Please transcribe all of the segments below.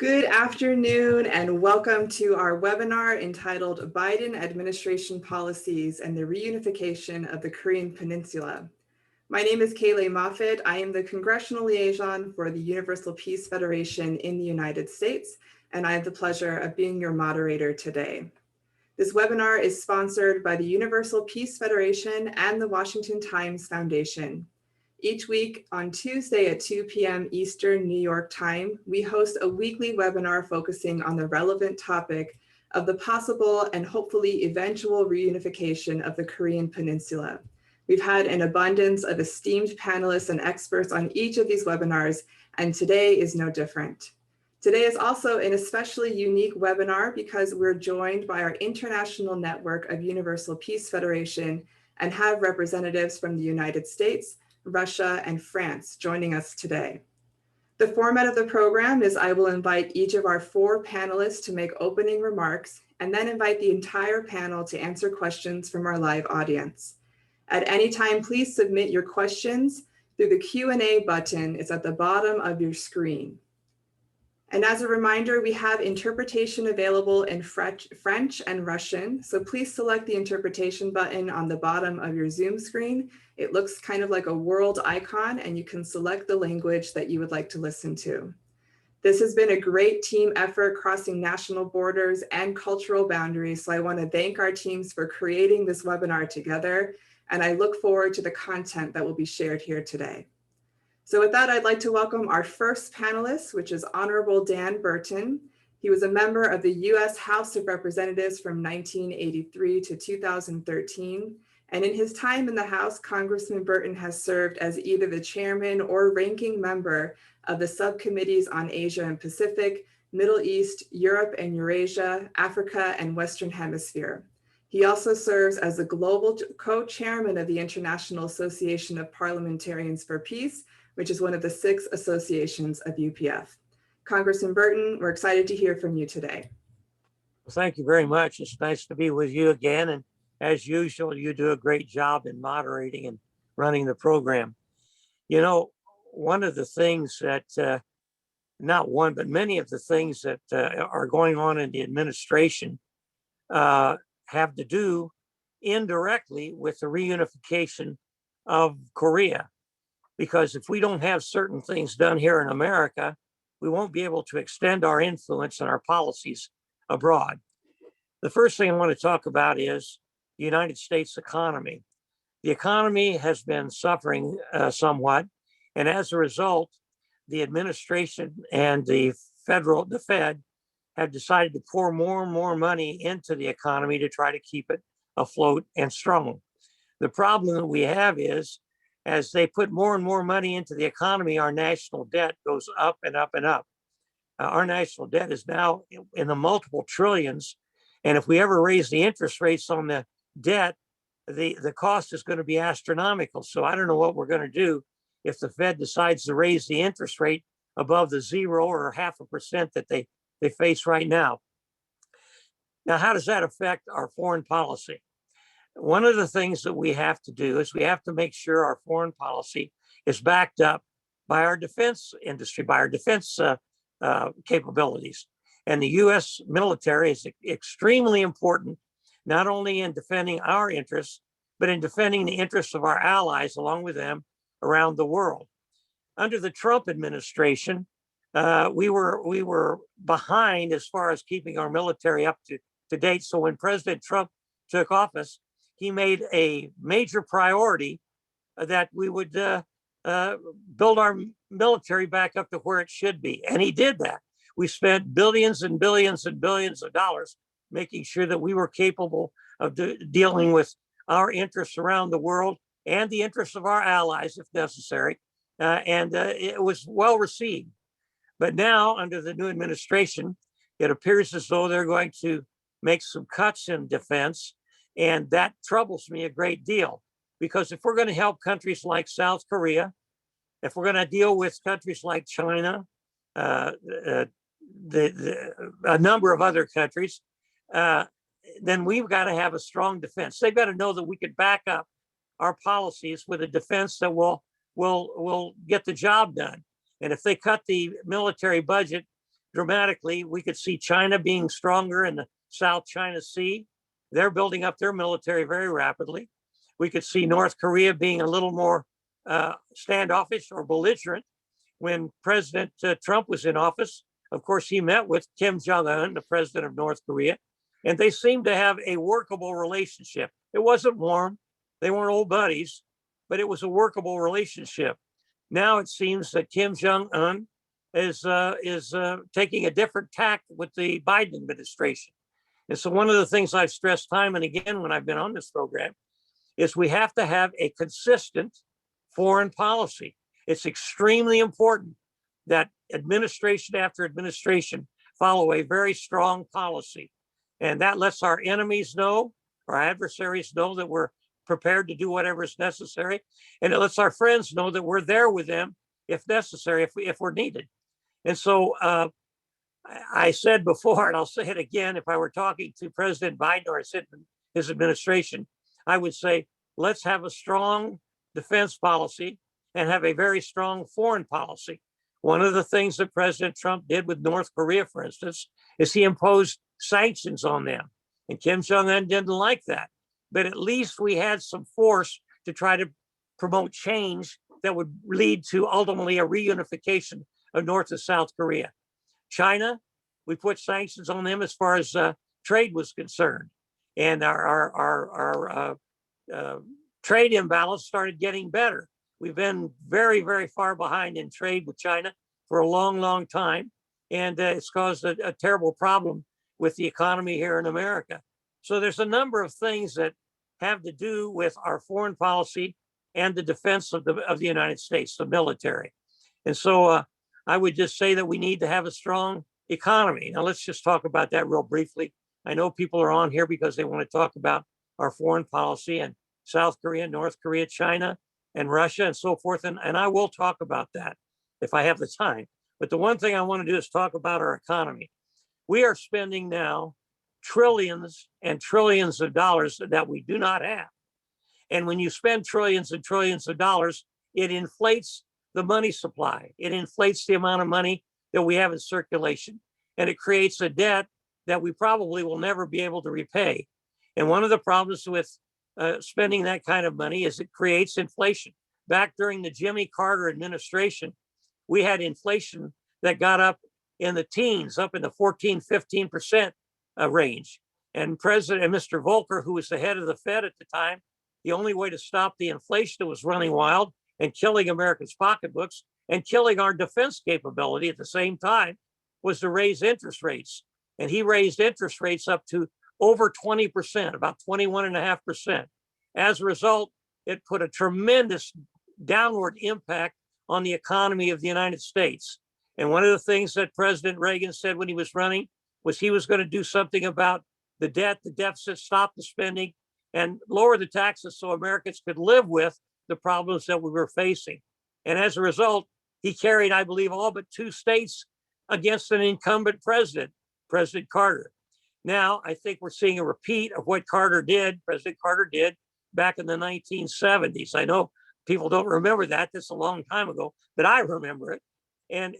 Good afternoon and welcome to our webinar entitled Biden Administration Policies and the Reunification of the Korean Peninsula. My name is Kaeleigh Moffitt. I am the Congressional Liaison for the Universal Peace Federation in the United States, and I have the pleasure of being your moderator today. This webinar is sponsored by the Universal Peace Federation and the Washington Times Foundation. Each week on Tuesday at 2 p.m. Eastern New York time, we host a weekly webinar focusing on the relevant topic of the possible and hopefully eventual reunification of the Korean Peninsula. We've had an abundance of esteemed panelists and experts on each of these webinars, and today is no different. Today is also an especially unique webinar because we're joined by our international network of Universal Peace Federation and have representatives from the United States, Russia, and France joining us today. The format of the program is I will invite each of our 4 panelists to make opening remarks and then invite the entire panel to answer questions from our live audience. At any time, please submit your questions through the Q&A button. It's at the bottom of your screen. And as a reminder, we have interpretation available in French and Russian. So please select the interpretation button on the bottom of your Zoom screen. It looks kind of like a world icon, and you can select the language that you would like to listen to. This has been a great team effort crossing national borders and cultural boundaries. So I want to thank our teams for creating this webinar together. And I look forward to the content that will be shared here today. So with that, I'd like to welcome our first panelist, which is Honorable Dan Burton. He was a member of the U.S. House of Representatives from 1983 to 2013. And in his time in the House, Congressman Burton has served as either the chairman or ranking member of the subcommittees on Asia and Pacific, Middle East, Europe and Eurasia, Africa, and Western Hemisphere. He also serves as the global co-chairman of the International Association of Parliamentarians for Peace, which is one of the 6 associations of UPF. Congressman Burton, we're excited to hear from you today. Well, thank you very much. It's nice to be with you again. And as usual, you do a great job in moderating and running the program. You know, one of the things that, not one, but many of the things that are going on in the administration have to do indirectly with the reunification of Korea. Because if we don't have certain things done here in America, we won't be able to extend our influence and our policies abroad. The first thing I want to talk about is the United States economy. The economy has been suffering somewhat, and as a result, the administration and the Fed have decided to pour more and more money into the economy to try to keep it afloat and strong. The problem that we have is, as they put more and more money into the economy, our national debt goes up and up and up. Our national debt is now in the multiple trillions. And if we ever raise the interest rates on the debt, the cost is going to be astronomical. So I don't know what we're going to do if the Fed decides to raise the interest rate above the 0 or 0.5% that they face right now. Now, how does that affect our foreign policy? One of the things that we have to do is we have to make sure our foreign policy is backed up by our defense industry, by our defense capabilities. And the U.S. military is extremely important, not only in defending our interests, but in defending the interests of our allies along with them around the world. Under the Trump administration, we were behind as far as keeping our military up to date. So when President Trump took office, he made a major priority that we would build our military back up to where it should be. And he did that. We spent billions and billions and billions of dollars making sure that we were capable of dealing with our interests around the world and the interests of our allies, if necessary. And it was well received. But now, under the new administration, it appears as though they're going to make some cuts in defense. And that troubles me a great deal, because if we're going to help countries like South Korea, if we're going to deal with countries like China, a number of other countries, then we've got to have a strong defense. They've got to know that we could back up our policies with a defense that will get the job done. And if they cut the military budget dramatically. We could see China being stronger in the South China Sea. They're building up their military very rapidly. We could see North Korea being a little more standoffish or belligerent. When President Trump was in office, of course, he met with Kim Jong-un, the president of North Korea, and they seemed to have a workable relationship. It wasn't warm. They weren't old buddies, but it was a workable relationship. Now it seems that Kim Jong-un is taking a different tack with the Biden administration. And so one of the things I've stressed time and again when I've been on this program is we have to have a consistent foreign policy. It's extremely important that administration after administration follow a very strong policy. And that lets our enemies know, our adversaries know that we're prepared to do whatever is necessary. And it lets our friends know that we're there with them if necessary, if we're needed. And so I said before, and I'll say it again, if I were talking to President Biden or his administration, I would say, let's have a strong defense policy and have a very strong foreign policy. One of the things that President Trump did with North Korea, for instance, is he imposed sanctions on them. And Kim Jong-un didn't like that. But at least we had some force to try to promote change that would lead to ultimately a reunification of North and South Korea. China, we put sanctions on them as far as trade was concerned. And our trade imbalance started getting better. We've been very, very far behind in trade with China for a long, long time. And it's caused a terrible problem with the economy here in America. So there's a number of things that have to do with our foreign policy and the defense of the United States, the military. And so I would just say that we need to have a strong economy. Now, let's just talk about that real briefly. I know people are on here because they want to talk about our foreign policy and South Korea, North Korea, China, and Russia, and so forth. And I will talk about that if I have the time. But the one thing I want to do is talk about our economy. We are spending now trillions and trillions of dollars that we do not have. And when you spend trillions and trillions of dollars, it inflates the money supply. It inflates the amount of money that we have in circulation. And it creates a debt that we probably will never be able to repay. And one of the problems with spending that kind of money is it creates inflation. Back during the Jimmy Carter administration, we had inflation that got up in the teens, up in the 14, 15% range. And Mr. Volcker, who was the head of the Fed at the time, the only way to stop the inflation that was running wild and killing Americans' pocketbooks and killing our defense capability at the same time was to raise interest rates. And he raised interest rates up to over 20%, about 21.5%. As a result, it put a tremendous downward impact on the economy of the United States. And one of the things that President Reagan said when he was running was he was going to do something about the debt, the deficit, stop the spending, and lower the taxes so Americans could live with the problems that we were facing. And as a result, he carried, I believe, all but 2 states against an incumbent president, President Carter. Now, I think we're seeing a repeat of what President Carter did back in the 1970s. I know people don't remember that. That's a long time ago, but I remember it. And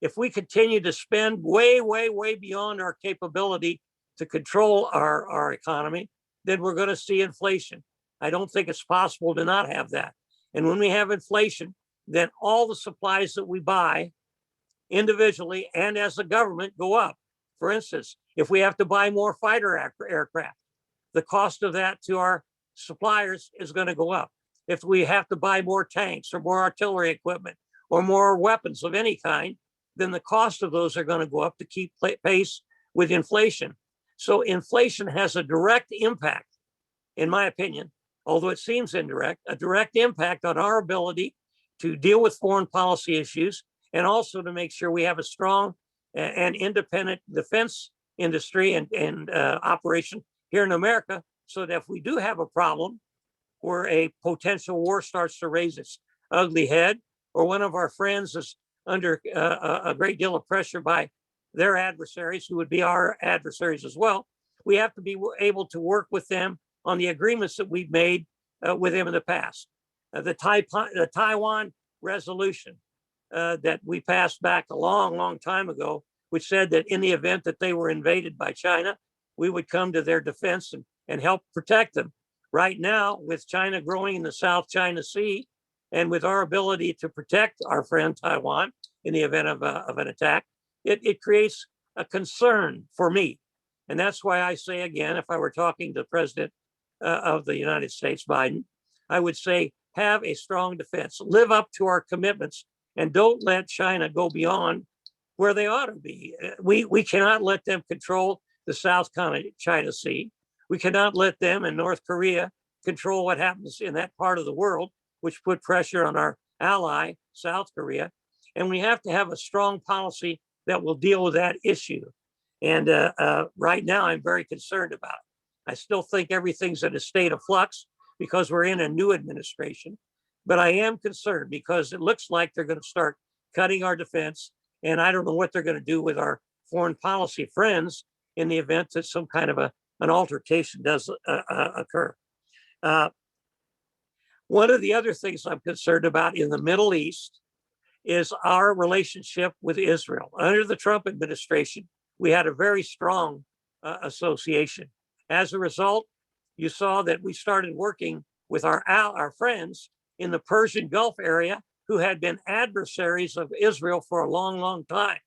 if we continue to spend way, way, way beyond our capability to control our economy, then we're going to see inflation. I don't think it's possible to not have that. And when we have inflation, then all the supplies that we buy individually and as a government go up. For instance, if we have to buy more fighter aircraft, the cost of that to our suppliers is going to go up. If we have to buy more tanks or more artillery equipment or more weapons of any kind, then the cost of those are going to go up to keep pace with inflation. So inflation has a direct impact, in my opinion, although it seems indirect, a direct impact on our ability to deal with foreign policy issues and also to make sure we have a strong and independent defense industry and operation here in America, so that if we do have a problem where a potential war starts to raise its ugly head, or one of our friends is under a great deal of pressure by their adversaries, who would be our adversaries as well, we have to be able to work with them on the agreements that we've made with them in the past. The Taiwan resolution that we passed back a long, long time ago which said that in the event that they were invaded by China, we would come to their defense and help protect them. Right now, with China growing in the South China Sea, and with our ability to protect our friend Taiwan in the event of an attack, it creates a concern for me. And that's why I say again, if I were talking to the President of the United States, Biden, I would say, have a strong defense, live up to our commitments, and don't let China go beyond where they ought to be. We cannot let them control the South China Sea. We cannot let them and North Korea control what happens in that part of the world, which put pressure on our ally, South Korea. And we have to have a strong policy that will deal with that issue. And right now, I'm very concerned about it. I still think everything's in a state of flux because we're in a new administration. But I am concerned because it looks like they're going to start cutting our defense. And I don't know what they're going to do with our foreign policy friends in the event that some kind of an altercation does occur. One of the other things I'm concerned about in the Middle East is our relationship with Israel. Under the Trump administration, we had a very strong association. As a result, you saw that we started working with our friends in the Persian Gulf area who had been adversaries of Israel for a long, long time.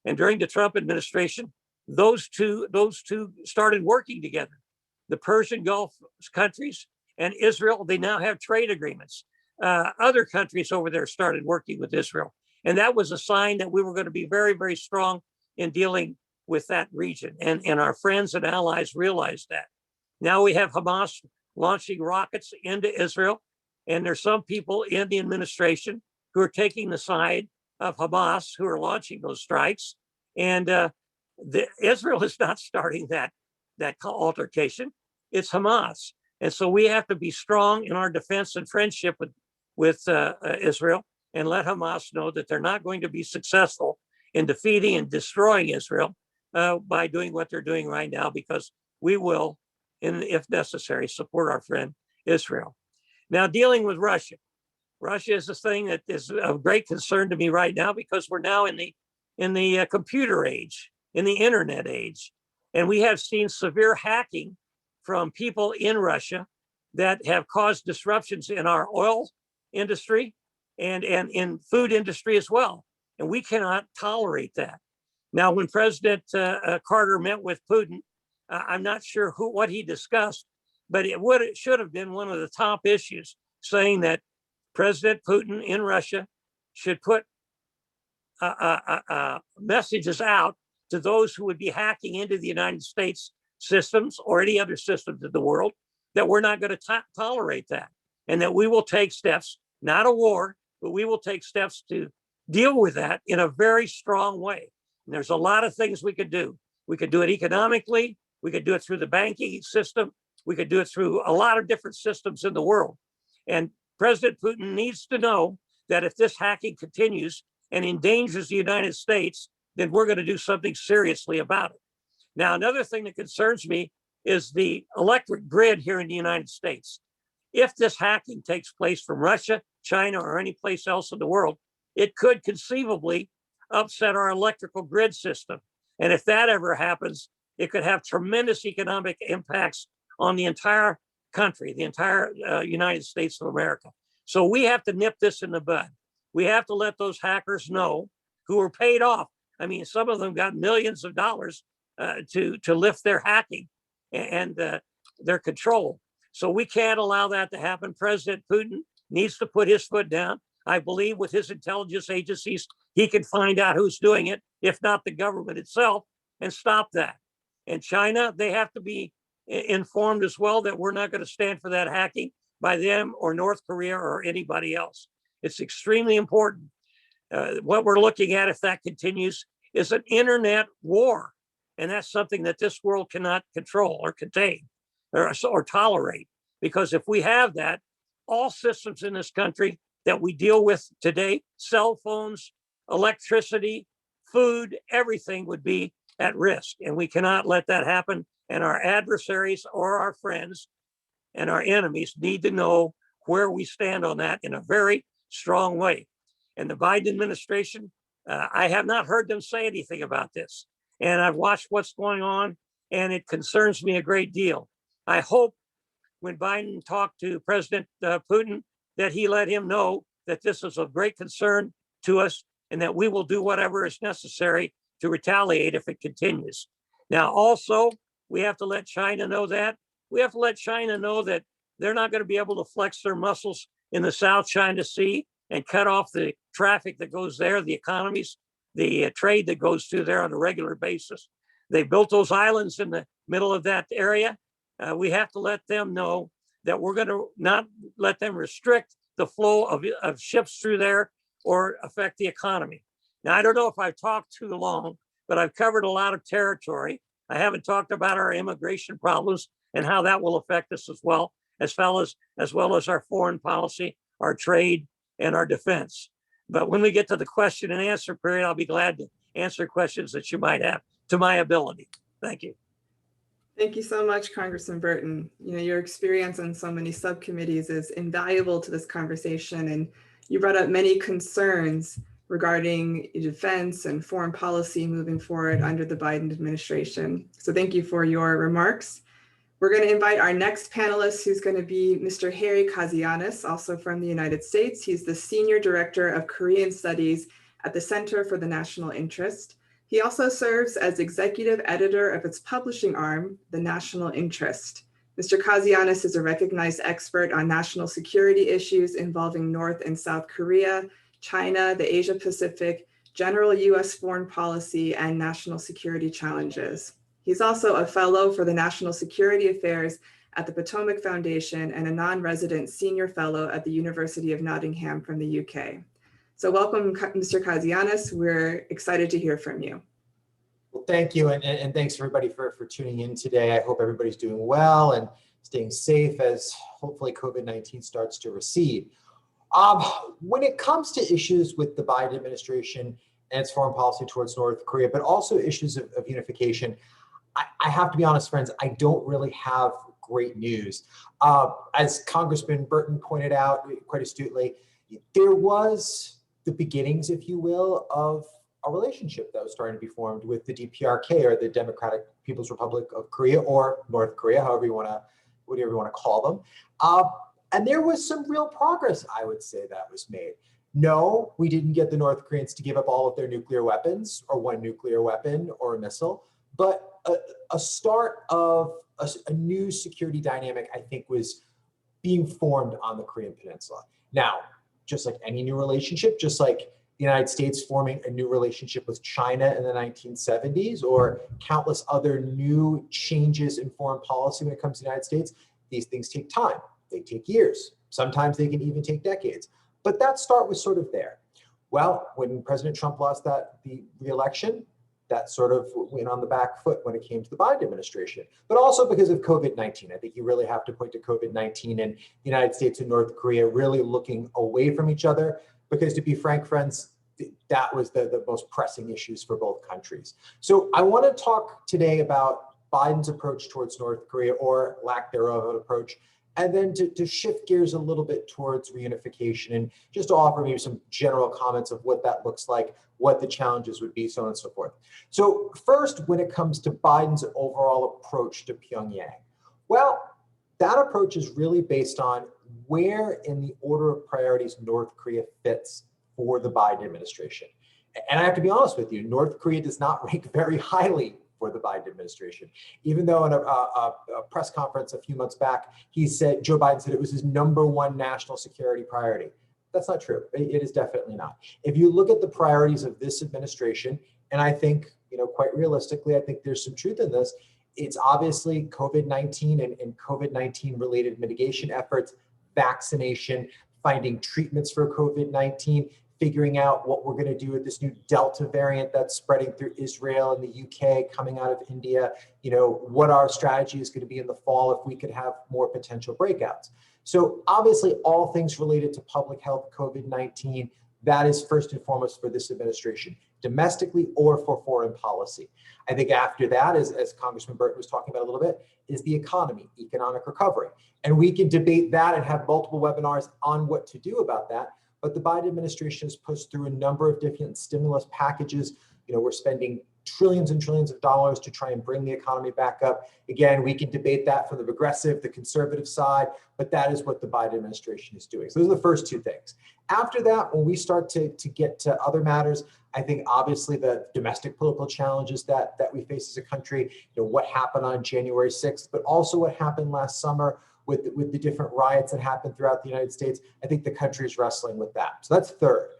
And during the Trump administration, those two started working together. The Persian Gulf countries and Israel, they now have trade agreements. Other countries over there started working with Israel. And that was a sign that we were going to be very, very strong in dealing with that region. And our friends and allies realized that. Now we have Hamas launching rockets into Israel. And there's some people in the administration who are taking the side of Hamas, who are launching those strikes. And Israel is not starting that altercation. It's Hamas. And so we have to be strong in our defense and friendship with Israel and let Hamas know that they're not going to be successful in defeating and destroying Israel by doing what they're doing right now, because we will, if necessary, support our friend Israel. Now, dealing with Russia. Russia is a thing that is of great concern to me right now because we're now in the computer age, in the internet age. And we have seen severe hacking from people in Russia that have caused disruptions in our oil industry and in food industry as well. And we cannot tolerate that. Now, when President Carter met with Putin, I'm not sure what he discussed, but it should have been one of the top issues, saying that President Putin in Russia should put messages out to those who would be hacking into the United States systems or any other systems in the world, that we're not going to tolerate that, and that we will take steps, not a war, but we will take steps to deal with that in a very strong way. And there's a lot of things we could do. We could do it economically. We could do it through the banking system. We could do it through a lot of different systems in the world. And President Putin needs to know that if this hacking continues and endangers the United States, then we're going to do something seriously about it. Now, another thing that concerns me is the electric grid here in the United States. If this hacking takes place from Russia, China, or any place else in the world, it could conceivably upset our electrical grid system. And if that ever happens, it could have tremendous economic impacts on the entire country, the entire United States of America. So we have to nip this in the bud. We have to let those hackers know, who are paid off. I mean, some of them got millions of dollars to lift their hacking and their control. So we can't allow that to happen. President Putin needs to put his foot down. I believe with his intelligence agencies, he can find out who's doing it, if not the government itself, and stop that. And China, they have to be informed as well that we're not going to stand for that hacking by them or North Korea or anybody else. It's extremely important. What we're looking at, if that continues, is an internet war. And that's something that this world cannot control or contain or tolerate. Because if we have that, all systems in this country that we deal with today, cell phones, electricity, food, everything would be at risk. And we cannot let that happen. And our adversaries or our friends and our enemies need to know where we stand on that in a very strong way. And the Biden administration I have not heard them say anything about this. And I've watched what's going on, and it concerns me a great deal. I hope when Biden talked to President Putin that he let him know that this is of great concern to us and that we will do whatever is necessary to retaliate if it continues. Now, also, we have to let China know that. We have to let China know that they're not going to be able to flex their muscles in the South China Sea and cut off the traffic that goes there, the economies, the trade that goes through there on a regular basis. They built those islands in the middle of that area. We have to let them know that we're going to not let them restrict the flow of ships through there or affect the economy. Now, I don't know if I've talked too long, but I've covered a lot of territory. I haven't talked about our immigration problems and how that will affect us as well as our foreign policy, our trade, and our defense. But when we get to the question and answer period, I'll be glad to answer questions that you might have to my ability. Thank you. Thank you so much, Congressman Burton. Your experience on so many subcommittees is invaluable to this conversation, and you brought up many concerns regarding defense and foreign policy moving forward under the Biden administration. So thank you for your remarks. We're going to invite our next panelist, who's going to be Mr. Harry Kazianis, also from the United States. He's the Senior Director of Korean Studies at the Center for the National Interest. He also serves as executive editor of its publishing arm, The National Interest. Mr. Kazianis is a recognized expert on national security issues involving North and South Korea, China, the Asia Pacific, general US foreign policy, and national security challenges. He's also a fellow for the National Security Affairs at the Potomac Foundation and a non-resident senior fellow at the University of Nottingham from the UK. So welcome, Mr. Kazianis. We're excited to hear from you. Well, thank you, and thanks everybody for tuning in today. I hope everybody's doing well and staying safe as hopefully COVID-19 starts to recede. When it comes to issues with the Biden administration and its foreign policy towards North Korea, but also issues of unification, I have to be honest, friends, I don't really have great news. As Congressman Burton pointed out quite astutely, there was the beginnings, if you will, of a relationship that was starting to be formed with the DPRK, or the Democratic People's Republic of Korea, or North Korea, whatever you want to call them. And there was some real progress, I would say, that was made. No, we didn't get the North Koreans to give up all of their nuclear weapons, or one nuclear weapon or a missile, but a start of a new security dynamic, I think, was being formed on the Korean Peninsula. Now, just like any new relationship, just like the United States forming a new relationship with China in the 1970s, or countless other new changes in foreign policy when it comes to the United States, these things take time. They take years. Sometimes they can even take decades. But that start was sort of there. Well, when President Trump lost the re-election, that sort of went on the back foot when it came to the Biden administration, but also because of COVID-19. I think you really have to point to COVID-19 and the United States and North Korea really looking away from each other, because to be frank, friends, that was the most pressing issues for both countries. So I want to talk today about Biden's approach towards North Korea, or lack thereof an approach, and then to shift gears a little bit towards reunification, and just to offer maybe some general comments of what that looks like, what the challenges would be, so on and so forth. So first, when it comes to Biden's overall approach to Pyongyang, well, that approach is really based on where in the order of priorities North Korea fits for the Biden administration. And I have to be honest with you, North Korea does not rank very highly for the Biden administration. Even though in a press conference a few months back, Joe Biden said it was his #1 national security priority. That's not true. It is definitely not. If you look at the priorities of this administration, and I think, quite realistically, I think there's some truth in this, it's obviously COVID-19 and COVID-19 related mitigation efforts, vaccination, finding treatments for COVID-19, figuring out what we're going to do with this new Delta variant that's spreading through Israel and the UK, coming out of India, what our strategy is going to be in the fall if we could have more potential breakouts. So obviously all things related to public health, COVID-19, that is first and foremost for this administration, domestically or for foreign policy. I think after that, as Congressman Burton was talking about a little bit, is the economy, economic recovery. And we can debate that and have multiple webinars on what to do about that. but the Biden administration has pushed through a number of different stimulus packages. We're spending trillions and trillions of dollars to try and bring the economy back up. Again, we can debate that from the progressive, the conservative side, but that is what the Biden administration is doing. So those are the first two things. After that, when we start to get to other matters, I think obviously the domestic political challenges that we face as a country, what happened on January 6th, but also what happened last summer with the different riots that happened throughout the United States. I think the country is wrestling with that. So that's third.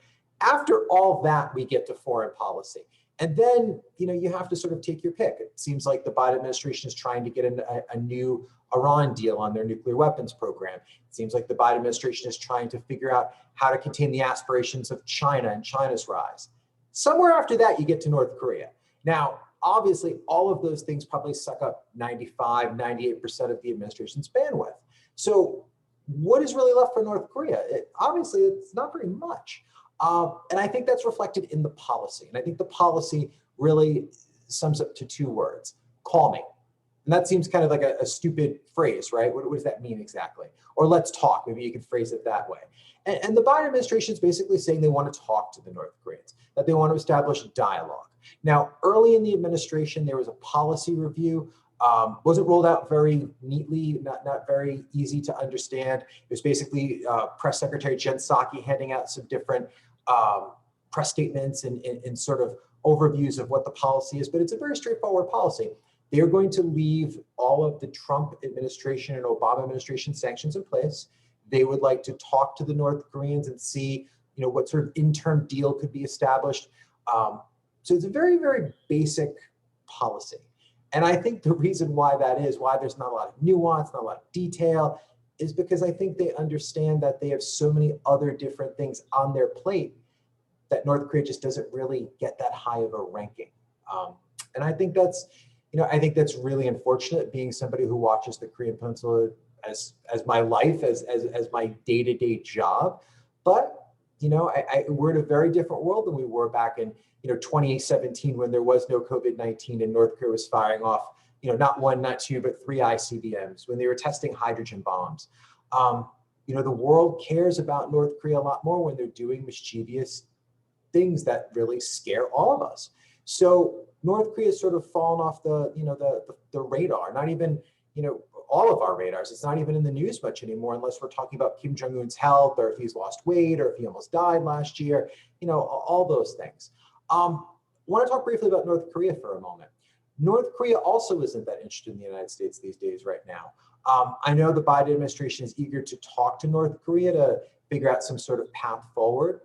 After all that, we get to foreign policy. And then, you have to sort of take your pick. It seems like the Biden administration is trying to get a new Iran deal on their nuclear weapons program. It seems like the Biden administration is trying to figure out how to contain the aspirations of China and China's rise. Somewhere after that, you get to North Korea. Now, obviously, all of those things probably suck up 95, 98% of the administration's bandwidth. So what is really left for North Korea? Obviously, it's not very much. And I think that's reflected in the policy. And I think the policy really sums up to two words: calming. And that seems kind of like a stupid phrase, right? What does that mean exactly? Or let's talk, maybe you can phrase it that way. And the Biden administration is basically saying they want to talk to the North Koreans, that they want to establish dialogue. Now, early in the administration, there was a policy review. Wasn't rolled out very neatly, not very easy to understand. It was basically Press Secretary Jen Psaki handing out some different press statements and sort of overviews of what the policy is, but it's a very straightforward policy. They're going to leave all of the Trump administration and Obama administration sanctions in place. They would like to talk to the North Koreans and see, what sort of interim deal could be established. So it's a very, very basic policy. And I think the reason why that is, why there's not a lot of nuance, not a lot of detail, is because I think they understand that they have so many other different things on their plate that North Korea just doesn't really get that high of a ranking. And I think that's, I think that's really unfortunate, being somebody who watches the Korean Peninsula as my life, as my day-to-day job. But, we're in a very different world than we were back in 2017, when there was no COVID-19 and North Korea was firing off, not one, not two, but 3 ICBMs, when they were testing hydrogen bombs. The world cares about North Korea a lot more when they're doing mischievous things that really scare all of us. So North Korea has sort of fallen off the radar, not even, all of our radars. It's not even in the news much anymore, unless we're talking about Kim Jong-un's health, or if he's lost weight, or if he almost died last year, all those things. I want to talk briefly about North Korea for a moment. North Korea also isn't that interested in the United States these days right now. I know the Biden administration is eager to talk to North Korea to figure out some sort of path forward,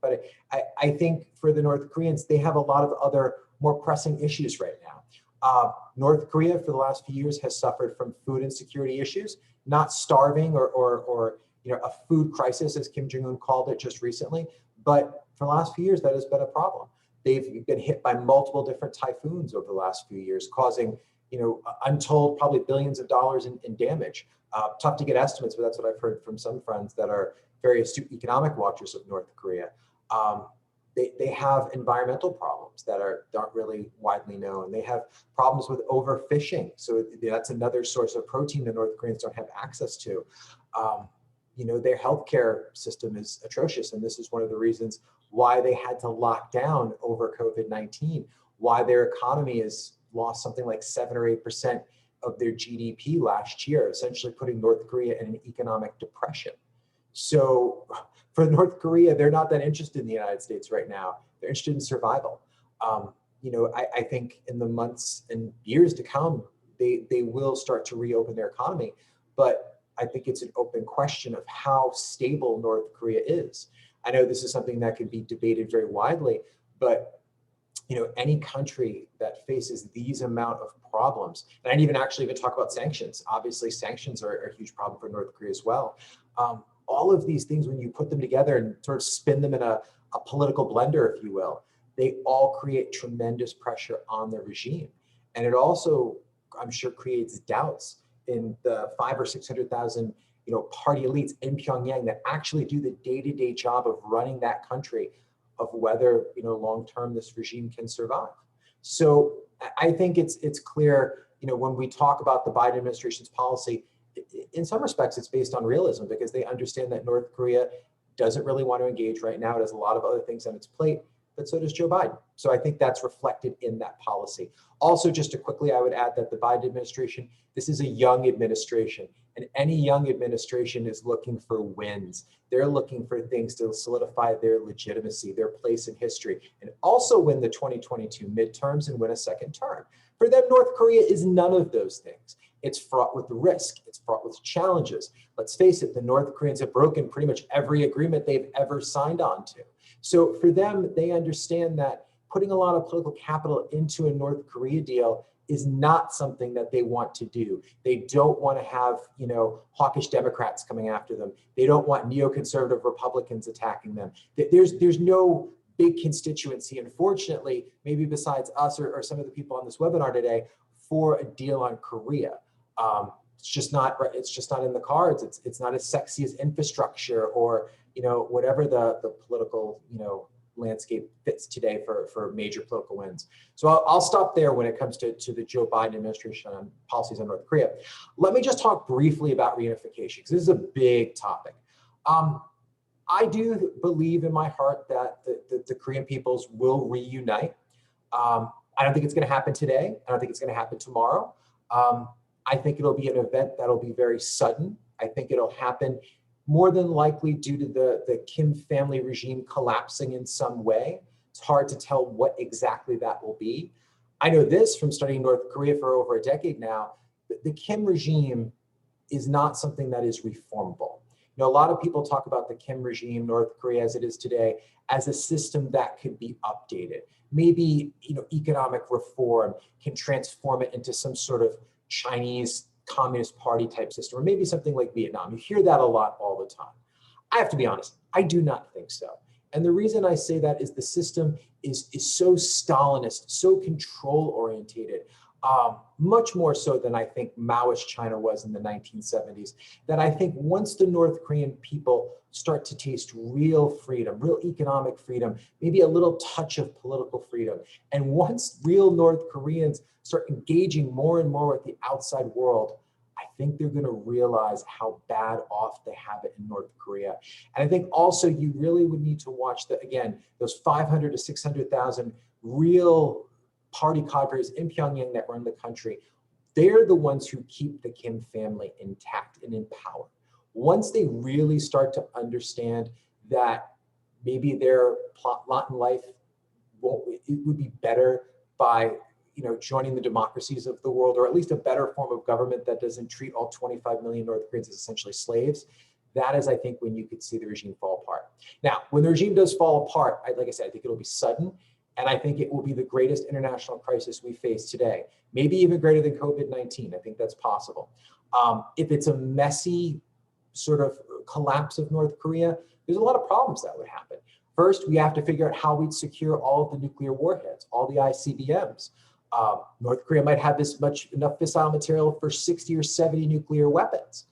but I think for the North Koreans, they have a lot of other more pressing issues right now. North Korea for the last few years has suffered from food insecurity issues, not starving or a food crisis, as Kim Jong-un called it just recently, but for the last few years, that has been a problem. They've been hit by multiple different typhoons over the last few years, causing, untold probably billions of dollars in damage. Tough to get estimates, but that's what I've heard from some friends that are very astute economic watchers of North Korea. They have environmental problems that aren't really widely known. They have problems with overfishing. So that's another source of protein that North Koreans don't have access to. Their healthcare system is atrocious. And this is one of the reasons why they had to lock down over COVID-19, why their economy has lost something like 7 or 8% of their GDP last year, essentially putting North Korea in an economic depression. So for North Korea, they're not that interested in the United States right now. They're interested in survival. I think in the months and years to come, they will start to reopen their economy. But I think it's an open question of how stable North Korea is. I know this is something that can be debated very widely, but any country that faces these amount of problems, and I didn't even talk about sanctions. Obviously, sanctions are a huge problem for North Korea as well. All of these things, when you put them together and sort of spin them in a political blender, if you will, they all create tremendous pressure on the regime. And it also, I'm sure, creates doubts in the 500,000 or 600,000, party elites in Pyongyang that actually do the day-to-day job of running that country, of whether, long-term this regime can survive. So I think it's clear, when we talk about the Biden administration's policy, in some respects, it's based on realism, because they understand that North Korea doesn't really want to engage right now. It has a lot of other things on its plate, but so does Joe Biden. So I think that's reflected in that policy. Also, just to quickly, I would add that the Biden administration, this is a young administration, and any young administration is looking for wins. They're looking for things to solidify their legitimacy, their place in history, and also win the 2022 midterms and win a second term. For them, North Korea is none of those things. It's fraught with risk. It's fraught with challenges. Let's face it, the North Koreans have broken pretty much every agreement they've ever signed on to. So for them, they understand that putting a lot of political capital into a North Korea deal is not something that they want to do. They don't want to have, hawkish Democrats coming after them. They don't want neoconservative Republicans attacking them. There's no big constituency, unfortunately, maybe besides us or some of the people on this webinar today, for a deal on Korea. It's just not in the cards. It's not as sexy as infrastructure or whatever the political landscape fits today for major political wins. So I'll stop there when it comes to the Joe Biden administration on policies on North Korea. Let me just talk briefly about reunification, because this is a big topic. I do believe in my heart that the Korean peoples will reunite. I don't think it's going to happen today. I don't think it's going to happen tomorrow. I think it'll be an event that'll be very sudden. I think it'll happen more than likely due to the Kim family regime collapsing in some way. It's hard to tell what exactly that will be. I know this from studying North Korea for over a decade now. The Kim regime is not something that is reformable. A lot of people talk about the Kim regime, North Korea as it is today, as a system that could be updated. Maybe economic reform can transform it into some sort of Chinese Communist Party type system, or maybe something like Vietnam. You hear that a lot all the time. I have to be honest, I do not think so. And the reason I say that is the system is so Stalinist, so control orientated, much more so than I think Maoist China was in the 1970s, that I think once the North Korean people start to taste real freedom, real economic freedom, maybe a little touch of political freedom, and once real North Koreans start engaging more and more with the outside world, I think they're going to realize how bad off they have it in North Korea. And I think also you really would need to watch those 500 to 600,000 real party cadres in Pyongyang that run the country. They're the ones who keep the Kim family intact and in power. Once they really start to understand that maybe their lot in life would be better by joining the democracies of the world, or at least a better form of government that doesn't treat all 25 million North Koreans as essentially slaves, that is, I think, when you could see the regime fall apart. Now, when the regime does fall apart, like I said, I think it'll be sudden, and I think it will be the greatest international crisis we face today, maybe even greater than COVID-19. I think that's possible. If it's a messy sort of collapse of North Korea, there's a lot of problems that would happen. First, we have to figure out how we'd secure all of the nuclear warheads, all the ICBMs. North Korea might have enough fissile material for 60 or 70 nuclear weapons.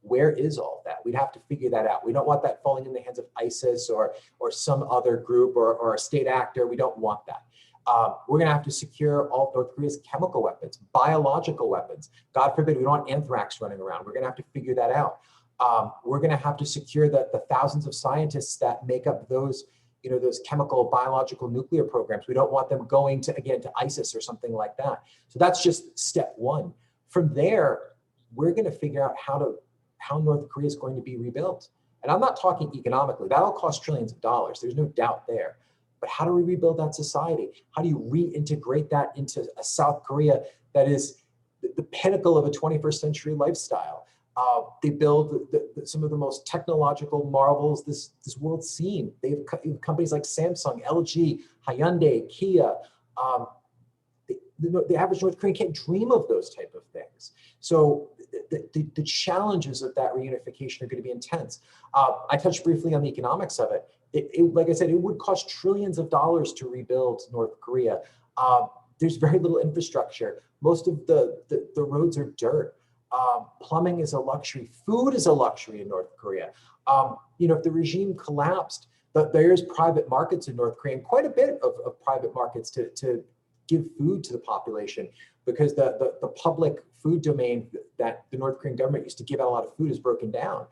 Where is all that? We'd have to figure that out. We don't want that falling in the hands of ISIS or some other group or a state actor. We don't want that. We're going to have to secure all of North Korea's chemical weapons, biological weapons. God forbid we don't want anthrax running around. We're going to have to figure that out. We're going to have to secure the thousands of scientists that make up those chemical, biological, nuclear programs. We don't want them going to ISIS or something like that. So that's just step one. From there, we're going to figure out how North Korea is going to be rebuilt. And I'm not talking economically. That'll cost trillions of dollars. There's no doubt there. But how do we rebuild that society? How do you reintegrate that into a South Korea that is the pinnacle of a 21st century lifestyle? They build some of the most technological marvels this world's seen. They have companies like Samsung, LG, Hyundai, Kia. The average North Korean can't dream of those type of things. So the challenges of that reunification are going to be intense. I touched briefly on the economics of it. Like I said, it would cost trillions of dollars to rebuild North Korea. There's very little infrastructure. Most of the roads are dirt. Plumbing is a luxury. Food is a luxury in North Korea. If the regime collapsed, there's private markets in North Korea, and quite a bit of private markets to give food to the population, because the public food domain that the North Korean government used to give out a lot of food is broken down.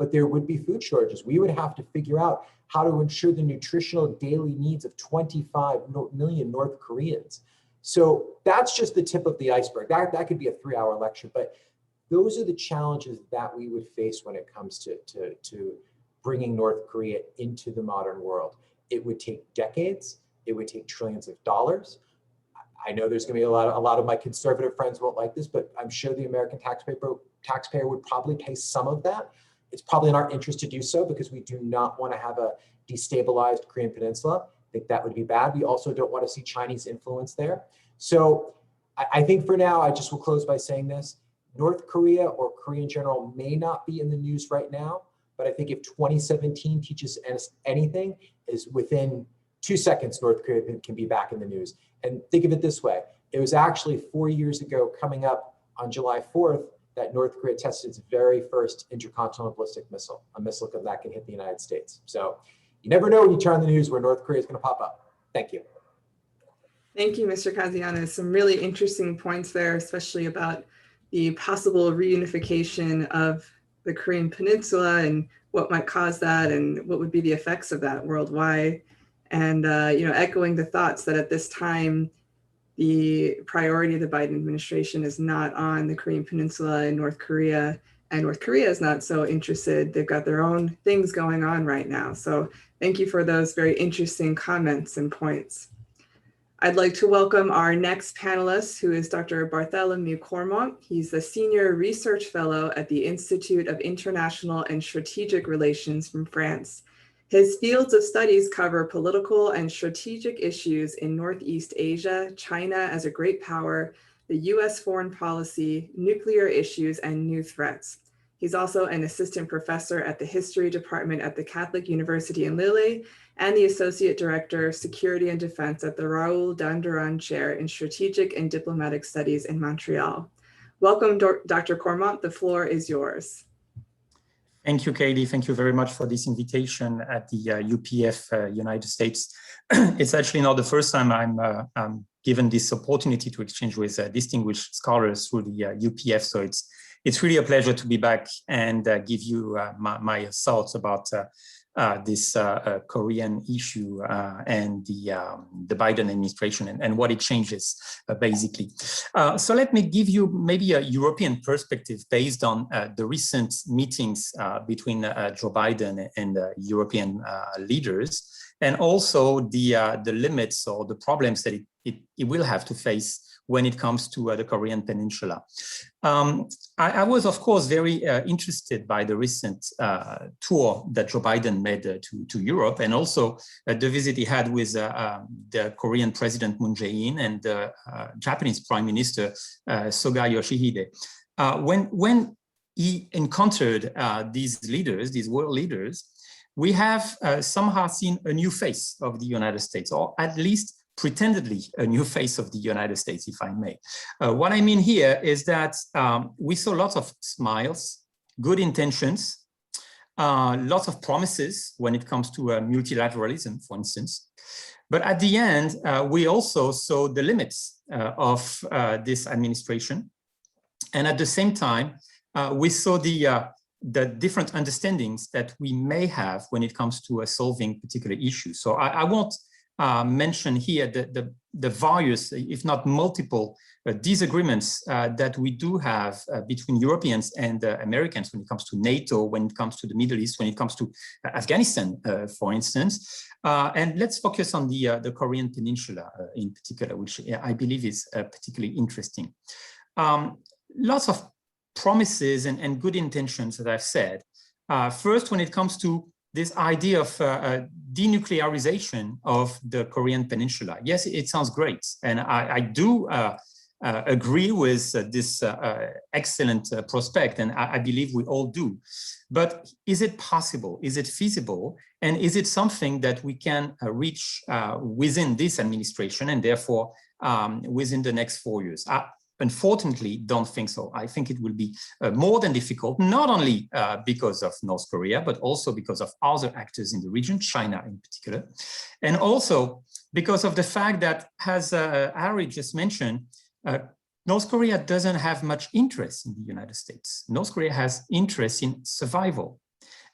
but there would be food shortages. We would have to figure out how to ensure the nutritional daily needs of 25 million North Koreans. So that's just the tip of the iceberg. That could be a 3-hour lecture, but those are the challenges that we would face when it comes to bringing North Korea into the modern world. It would take decades. It would take trillions of dollars. I know there's going to be a lot of my conservative friends won't like this, but I'm sure the American taxpayer would probably pay some of that. It's probably in our interest to do so because we do not want to have a destabilized Korean Peninsula. I think that would be bad. We also don't want to see Chinese influence there. So I think for now, I just will close by saying this. North Korea or Korea in general may not be in the news right now, but I think if 2017 teaches us anything, is within 2 seconds, North Korea can be back in the news. And think of it this way. It was actually 4 years ago, coming up on July 4th, that North Korea tested its very first intercontinental ballistic missile, a missile that can hit the United States. So you never know when you turn on the news where North Korea is going to pop up. Thank you. Thank you, Mr. Kazianis. Some really interesting points there, especially about the possible reunification of the Korean Peninsula and what might cause that and what would be the effects of that worldwide. And echoing the thoughts that at this time, the priority of the Biden administration is not on the Korean Peninsula and North Korea is not so interested. They've got their own things going on right now. So thank you for those very interesting comments and points. I'd like to welcome our next panelist, who is Dr. Barthelemy Courmont. He's the Senior Research Fellow at the Institute of International and Strategic Relations from France. His fields of studies cover political and strategic issues in Northeast Asia, China as a great power, the US foreign policy, nuclear issues, and new threats. He's also an assistant professor at the History Department at the Catholic University in Lille and the Associate Director of Security and Defense at the Raoul Dandurand Chair in Strategic and Diplomatic Studies in Montreal. Welcome, Dr. Courmont. The floor is yours. Thank you, Kaeleigh. Thank you very much for this invitation at the UPF United States. It's actually not the first time I'm given this opportunity to exchange with distinguished scholars through the UPF. So it's really a pleasure to be back and give you my thoughts about this Korean issue and the Biden administration and what it changes, basically. So let me give you maybe a European perspective based on the recent meetings between Joe Biden and European leaders, and also the limits or the problems that it will have to face when it comes to the Korean Peninsula. I was, of course, very interested by the recent tour that Joe Biden made to Europe, and also the visit he had with the Korean President Moon Jae-in and the Japanese Prime Minister Suga Yoshihide. When he encountered these leaders, these world leaders, we have somehow seen a new face of the United States, or at least pretendedly a new face of the United States, if I may. What I mean here is that we saw lots of smiles, good intentions, lots of promises when it comes to multilateralism, for instance. But at the end, we also saw the limits of this administration. And at the same time, we saw the different understandings that we may have when it comes to solving particular issues. So I won't mention here the various, if not multiple, disagreements that we do have between Europeans and Americans when it comes to NATO, when it comes to the Middle East, when it comes to Afghanistan, for instance. And let's focus on the Korean Peninsula in particular, which I believe is particularly interesting. Lots of promises and good intentions, as I've said. First, when it comes to this idea of denuclearization of the Korean Peninsula. Yes, it sounds great. And I do agree with this excellent prospect, and I believe we all do. But is it possible? Is it feasible? And is it something that we can reach within this administration and therefore within the next 4 years? Unfortunately, don't think so. I think it will be more than difficult, not only because of North Korea, but also because of other actors in the region, China in particular. And also because of the fact that, as Harry just mentioned, North Korea doesn't have much interest in the United States. North Korea has interest in survival.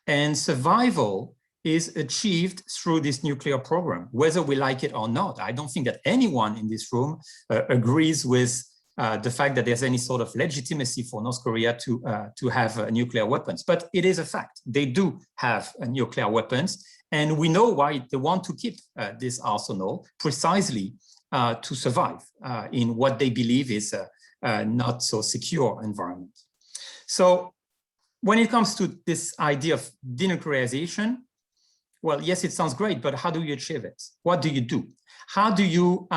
And survival is achieved through this nuclear program, whether we like it or not. I don't think that anyone in this room agrees with the fact that there's any sort of legitimacy for North Korea to have nuclear weapons, but it is a fact. They do have nuclear weapons, and we know why they want to keep this arsenal, precisely to survive in what they believe is a not so secure environment. So when it comes to this idea of denuclearization, well, yes, it sounds great, but how do you achieve it? What do you do? How do you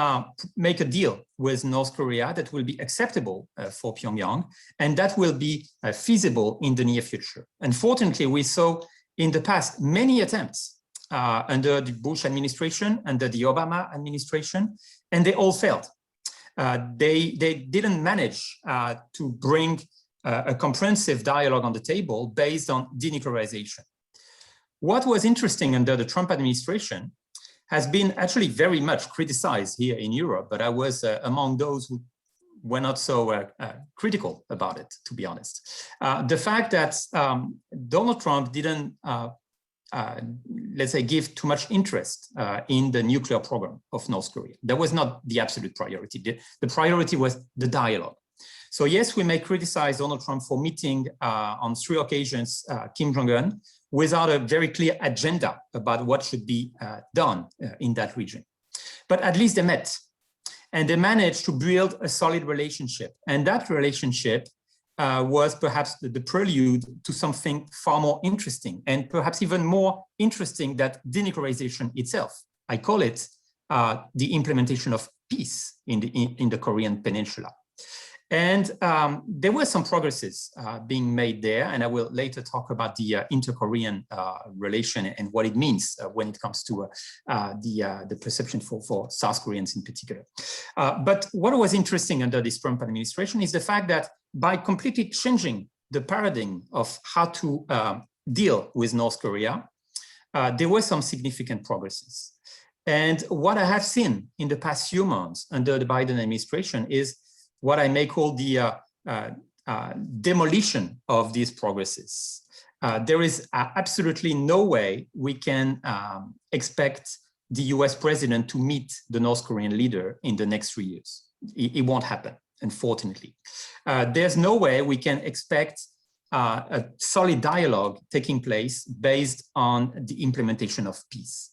make a deal with North Korea that will be acceptable for Pyongyang and that will be feasible in the near future? Unfortunately, we saw in the past many attempts under the Bush administration, under the Obama administration, and they all failed. They didn't manage to bring a comprehensive dialogue on the table based on denuclearization. What was interesting under the Trump administration has been actually very much criticized here in Europe, but I was among those who were not so critical about it, to be honest. The fact that Donald Trump didn't, let's say, give too much interest in the nuclear program of North Korea. That was not the absolute priority. The priority was the dialogue. So yes, we may criticize Donald Trump for meeting on 3 occasions Kim Jong-un without a very clear agenda about what should be done in that region. But at least they met, and they managed to build a solid relationship. And that relationship was perhaps the prelude to something far more interesting, and perhaps even more interesting than denuclearization itself. I call it the implementation of peace in the Korean Peninsula. And there were some progresses being made there, and I will later talk about the inter-Korean relation and what it means when it comes to the perception for South Koreans in particular. But what was interesting under this Trump administration is the fact that by completely changing the paradigm of how to deal with North Korea, there were some significant progresses. And what I have seen in the past few months under the Biden administration is what I may call the demolition of these progresses. There is absolutely no way we can expect the US president to meet the North Korean leader in the next 3 years. It won't happen, unfortunately. There's no way we can expect a solid dialogue taking place based on the implementation of peace.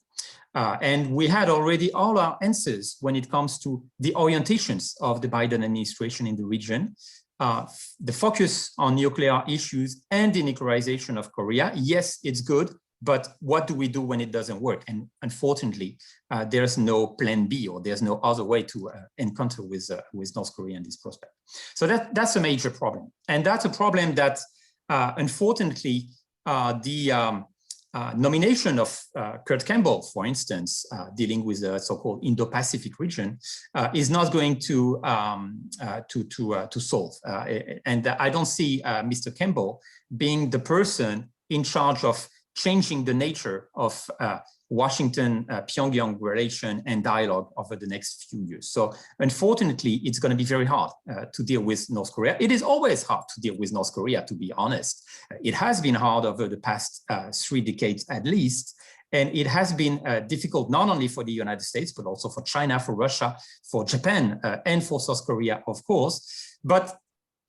And we had already all our answers when it comes to the orientations of the Biden administration in the region. The focus on nuclear issues and denuclearization of Korea, yes, it's good, but what do we do when it doesn't work? And unfortunately, there's no plan B, or there's no other way to encounter with North Korea in this prospect. So that's a major problem. And that's a problem that, unfortunately, the nomination of Kurt Campbell, for instance, dealing with the so-called Indo-Pacific region, is not going to solve. And I don't see Mr. Campbell being the person in charge of changing the nature of Washington-Pyongyang relation and dialogue over the next few years. So unfortunately, it's going to be very hard to deal with North Korea. It is always hard to deal with North Korea, to be honest. It has been hard over the past 3 decades at least. And it has been difficult not only for the United States, but also for China, for Russia, for Japan, and for South Korea, of course. But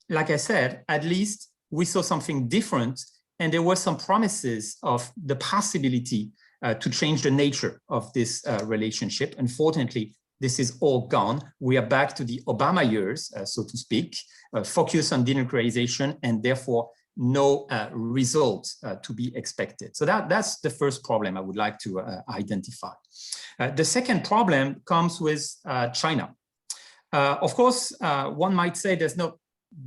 like I said, at least we saw something different. And there were some promises of the possibility to change the nature of this relationship. Unfortunately, this is all gone. We are back to the Obama years, so to speak, focus on denuclearization and therefore no results to be expected. So that's the first problem I would like to identify. The second problem comes with China. Of course, one might say there's no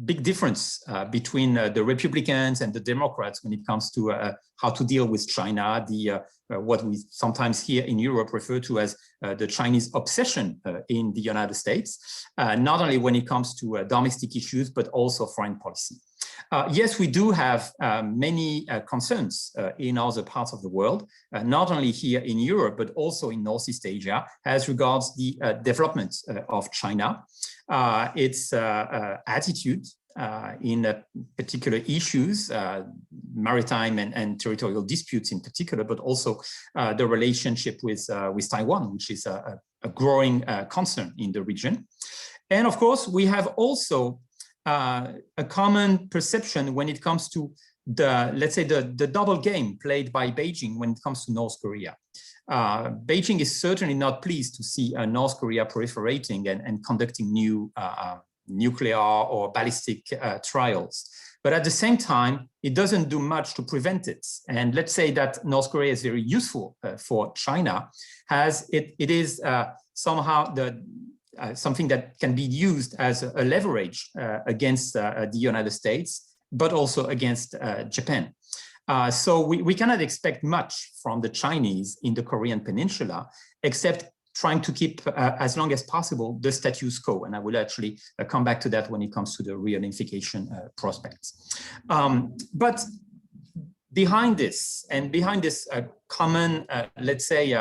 big difference between the Republicans and the Democrats when it comes to how to deal with China, what we sometimes here in Europe refer to as the Chinese obsession in the United States, not only when it comes to domestic issues, but also foreign policy. Yes, we do have many concerns in other parts of the world, not only here in Europe, but also in Northeast Asia, as regards the development of China, its attitude in particular issues, maritime and territorial disputes in particular, but also the relationship with Taiwan, which is a growing concern in the region. And of course, we have also a common perception when it comes to let's say the double game played by Beijing when it comes to North Korea. Beijing is certainly not pleased to see North Korea proliferating and conducting new nuclear or ballistic trials. But at the same time, it doesn't do much to prevent it. And let's say that North Korea is very useful for China, as it is somehow something that can be used as a leverage against the United States, but also against Japan. So we cannot expect much from the Chinese in the Korean Peninsula, except trying to keep as long as possible the status quo. And I will actually come back to that when it comes to the reunification prospects. But behind this, and behind this common, let's say,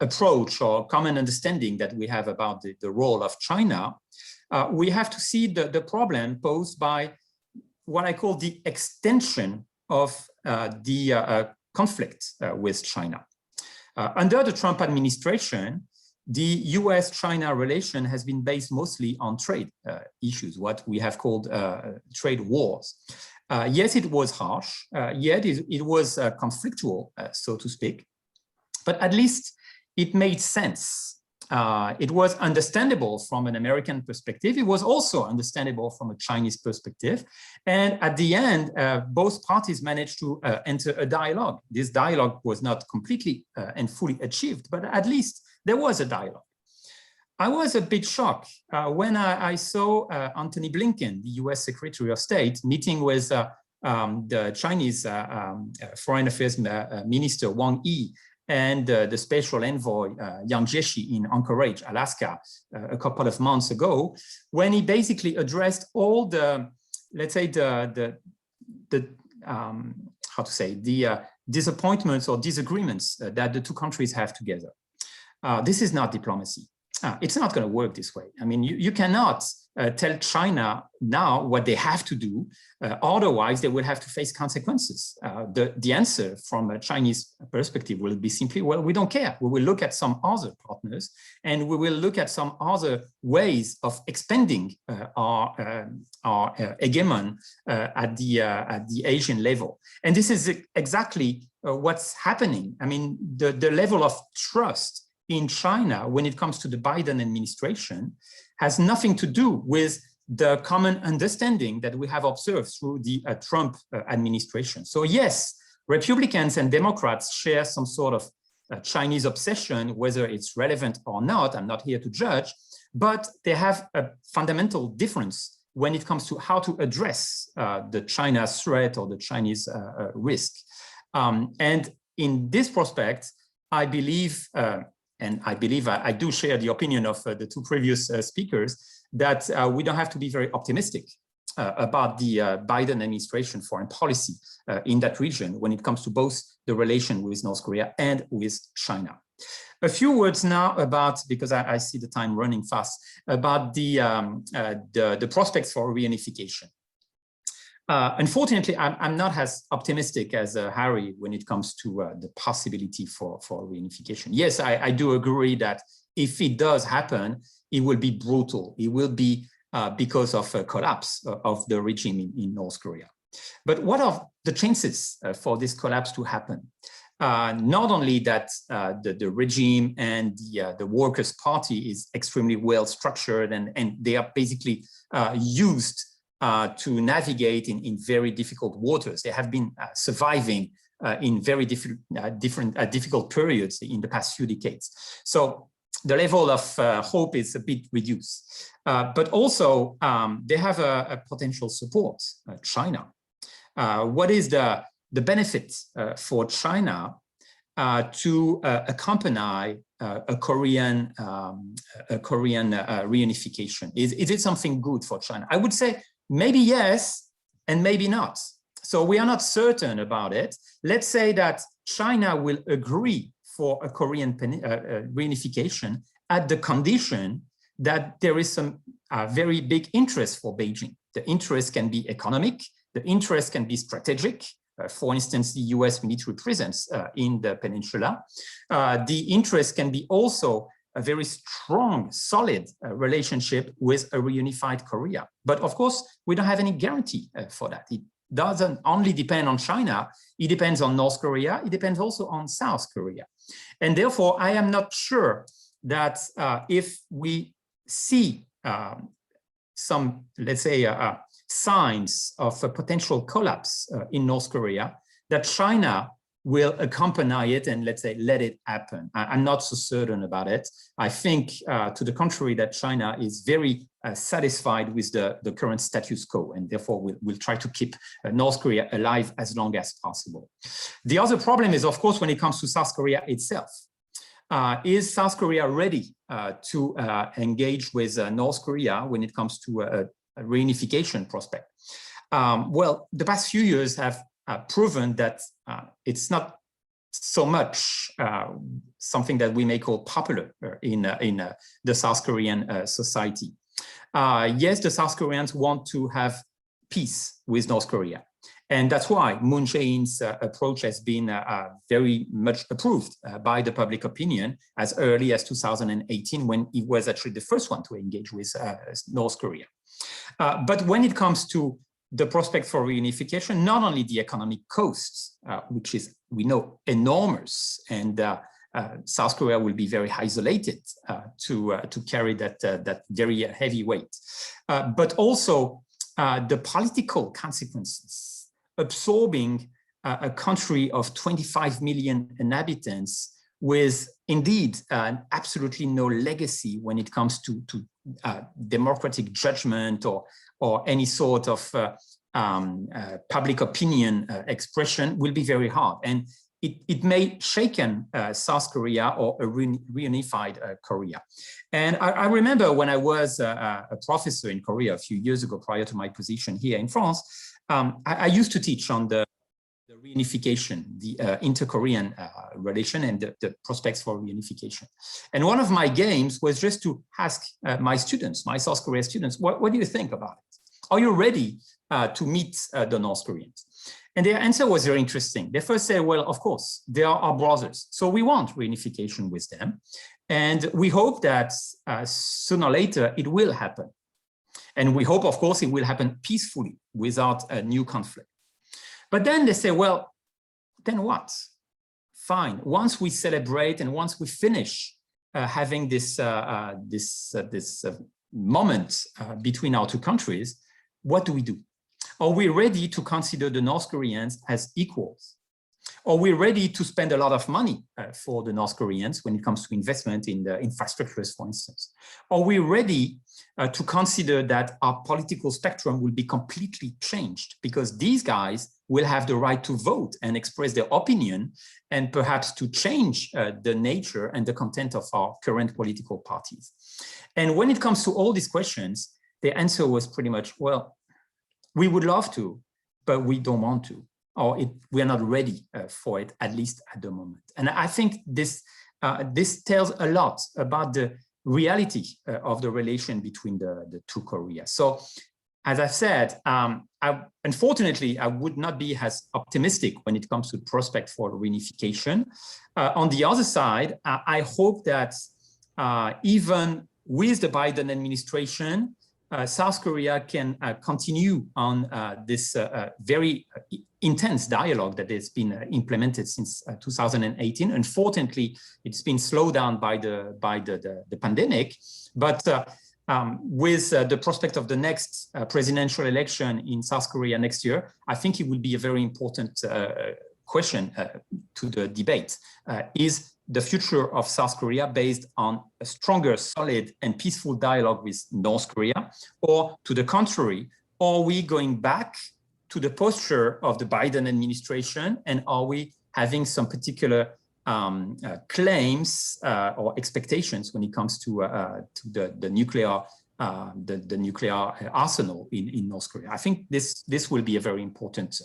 approach or common understanding that we have about the role of China, we have to see the problem posed by what I call the extension of the conflict with China. Under the Trump administration, the US-China relation has been based mostly on trade issues, what we have called trade wars. Yes, it was harsh, yet it was conflictual, so to speak, but at least it made sense. It was understandable from an American perspective. It was also understandable from a Chinese perspective. And at the end, both parties managed to enter a dialogue. This dialogue was not completely and fully achieved, but at least there was a dialogue. I was a bit shocked when I saw Antony Blinken, the US Secretary of State, meeting with the Chinese Foreign Affairs Minister Wang Yi and the special envoy Yang Jiechi in Anchorage, Alaska, a couple of months ago, when he basically addressed all the, let's say, how to say, the disappointments or disagreements that the two countries have together. This is not diplomacy. It's not going to work this way. I mean, you cannot tell China now what they have to do, otherwise they will have to face consequences. The answer from a Chinese perspective will be simply, well, we don't care. We will look at some other partners and we will look at some other ways of expanding our hegemon at the Asian level. And this is exactly what's happening. I mean, the level of trust in China when it comes to the Biden administration has nothing to do with the common understanding that we have observed through the Trump administration. So yes, Republicans and Democrats share some sort of Chinese obsession, whether it's relevant or not, I'm not here to judge, but they have a fundamental difference when it comes to how to address the China threat or the Chinese risk. And in this prospect, I believe, and I believe I do share the opinion of the two previous speakers, that we don't have to be very optimistic about the Biden administration foreign policy in that region when it comes to both the relation with North Korea and with China. A few words now about, because I see the time running fast, about the prospects for reunification. Unfortunately, I'm not as optimistic as Harry when it comes to the possibility for reunification. Yes, I do agree that if it does happen, it will be brutal. It will be because of a collapse of the regime in North Korea. But what are the chances for this collapse to happen? Not only that the regime and the Workers' Party is extremely well structured and they are basically used to navigate in very difficult waters. They have been surviving in very difficult periods in the past few decades. So the level of hope is a bit reduced. But also, they have a potential support, China. What is the benefit for China to accompany a Korean reunification? Is it something good for China? I would say maybe yes, and maybe not. So we are not certain about it. Let's say that China will agree for a Korean reunification at the condition that there is some very big interest for Beijing. The interest can be economic, the interest can be strategic. For instance, the US military presence in the peninsula. The interest can be also a very strong, solid relationship with a reunified Korea. But of course, we don't have any guarantee for that. It doesn't only depend on China, it depends on North Korea, it depends also on South Korea. And therefore, I am not sure that if we see some, let's say, signs of a potential collapse in North Korea, that China will accompany it and, let's say, let it happen. I'm not so certain about it. I think, to the contrary, that China is very satisfied with the current status quo, and therefore will try to keep North Korea alive as long as possible. The other problem is, of course, when it comes to South Korea itself. Is South Korea ready to engage with North Korea when it comes to a reunification prospect? Well, the past few years have proven that it's not so much something that we may call popular in the South Korean society. Yes, the South Koreans want to have peace with North Korea. And that's why Moon Jae-in's approach has been very much approved by the public opinion as early as 2018, when he was actually the first one to engage with North Korea. But when it comes to the prospect for reunification, not only the economic costs, which is, we know, enormous, and South Korea will be very isolated to carry that very heavy weight, but also the political consequences. Absorbing a country of 25 million inhabitants with indeed absolutely no legacy when it comes to democratic judgment or any sort of public opinion expression will be very hard. And it may shaken South Korea or a reunified Korea. And I remember when I was a professor in Korea a few years ago, prior to my position here in France, I used to teach on the reunification, the inter-Korean relation and the prospects for reunification. And one of my games was just to ask my students, my South Korea students, what do you think about it? Are you ready to meet the North Koreans? And their answer was very interesting. They first said, well, of course, they are our brothers, so we want reunification with them. And we hope that sooner or later it will happen. And we hope, of course, it will happen peacefully without a new conflict. But then they say, well, then what? Fine. Once we celebrate and once we finish having this moment between our two countries, what do we do? Are we ready to consider the North Koreans as equals? Are we ready to spend a lot of money for the North Koreans when it comes to investment in the infrastructures, for instance? Are we ready to consider that our political spectrum will be completely changed because these guys will have the right to vote and express their opinion and perhaps to change the nature and the content of our current political parties? And when it comes to all these questions, the answer was pretty much, well, we would love to, but we don't want to. Or we are not ready for it, at least at the moment. And I think this tells a lot about the reality of the relation between the two Koreas. So, as I said, unfortunately, I would not be as optimistic when it comes to the prospect for reunification. On the other side, I hope that even with the Biden administration, South Korea can continue on this very intense dialogue that has been implemented since 2018. Unfortunately, it's been slowed down by the pandemic, but with the prospect of the next presidential election in South Korea next year, I think it will be a very important question to the debate. Is the future of South Korea based on a stronger, solid, and peaceful dialogue with North Korea, or to the contrary, are we going back to the posture of the Biden administration, and are we having some particular claims or expectations when it comes to the nuclear arsenal in North Korea? I think this will be a very important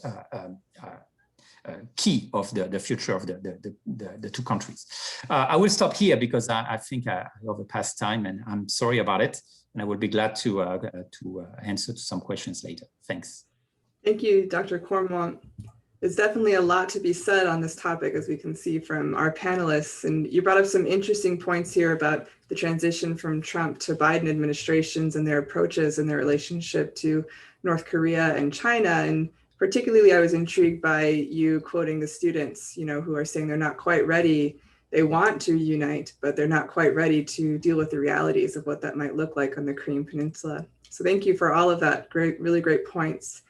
key of the future of the two countries. I will stop here because I think I overpassed time, and I'm sorry about it. And I will be glad to answer to some questions later. Thanks. Thank you, Dr. Courmont. There's definitely a lot to be said on this topic, as we can see from our panelists. And you brought up some interesting points here about the transition from Trump to Biden administrations and their approaches and their relationship to North Korea and China. And particularly, I was intrigued by you quoting the students, who are saying they're not quite ready. They want to unite, but they're not quite ready to deal with the realities of what that might look like on the Korean Peninsula. So thank you for all of that. Really great points.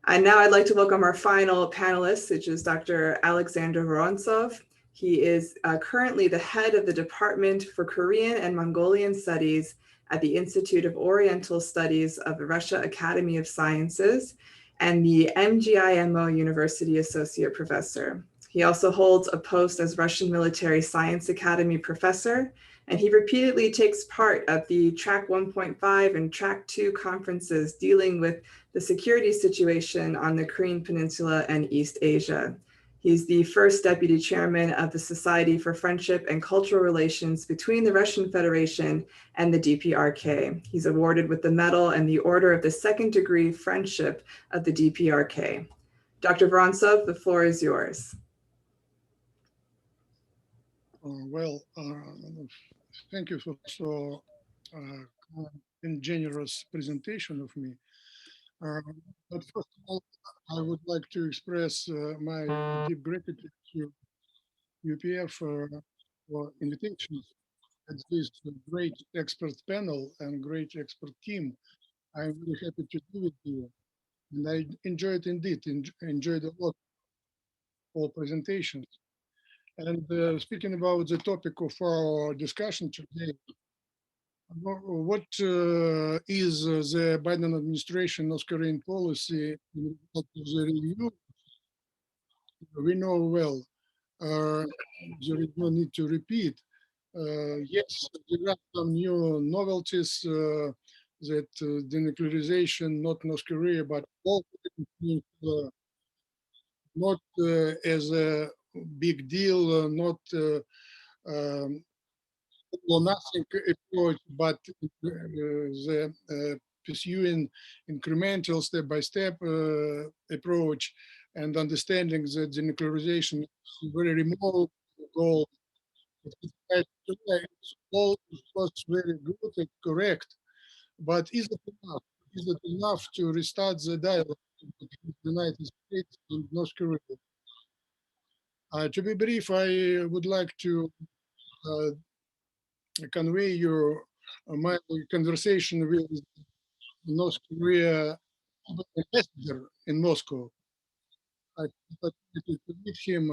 And now I'd like to welcome our final panelist, which is Dr. Alexander Ronsov. He is currently the head of the Department for Korean and Mongolian Studies at the Institute of Oriental Studies of the Russia Academy of Sciences and the MGIMO University Associate Professor. He also holds a post as Russian Military Science Academy Professor, and he repeatedly takes part at the Track 1.5 and Track 2 conferences dealing with the security situation on the Korean Peninsula and East Asia. He's the first deputy chairman of the Society for Friendship and Cultural Relations between the Russian Federation and the DPRK. He's awarded with the Medal and the Order of the Second Degree Friendship of the DPRK. Dr. Vorontsov, the floor is yours. Thank you for so generous presentation of me. But first of all, I would like to express my deep gratitude to UPF for invitation at this great expert panel and great expert team. I'm really happy to be with you, and I enjoyed enjoyed a lot of presentations. And speaking about the topic of our discussion today, what is the Biden administration North Korean policy in regard to the review? We know well, there is no need to repeat. Yes, there are some new novelties that denuclearization, not North Korea, but all not as a big deal, not or nothing approach, but the pursuing incremental step-by-step approach and understanding that the denuclearization is a very remote goal. It's all very good and correct, but is it enough? Is it enough to restart the dialogue between the United States and North Korea? To be brief, I would like to convey you my conversation with North Korea ambassador in Moscow. I to meet him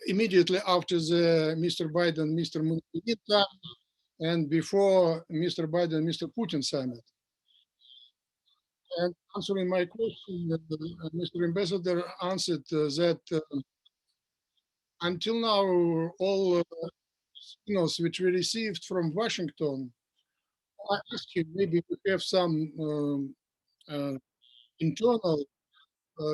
immediately after the Mr. Biden, Mr. Moon summit, and before Mr. Biden, Mr. Putin summit. And answering my question, Mr. Ambassador answered that until now, all signals which we received from Washington, I asked him, maybe we have some internal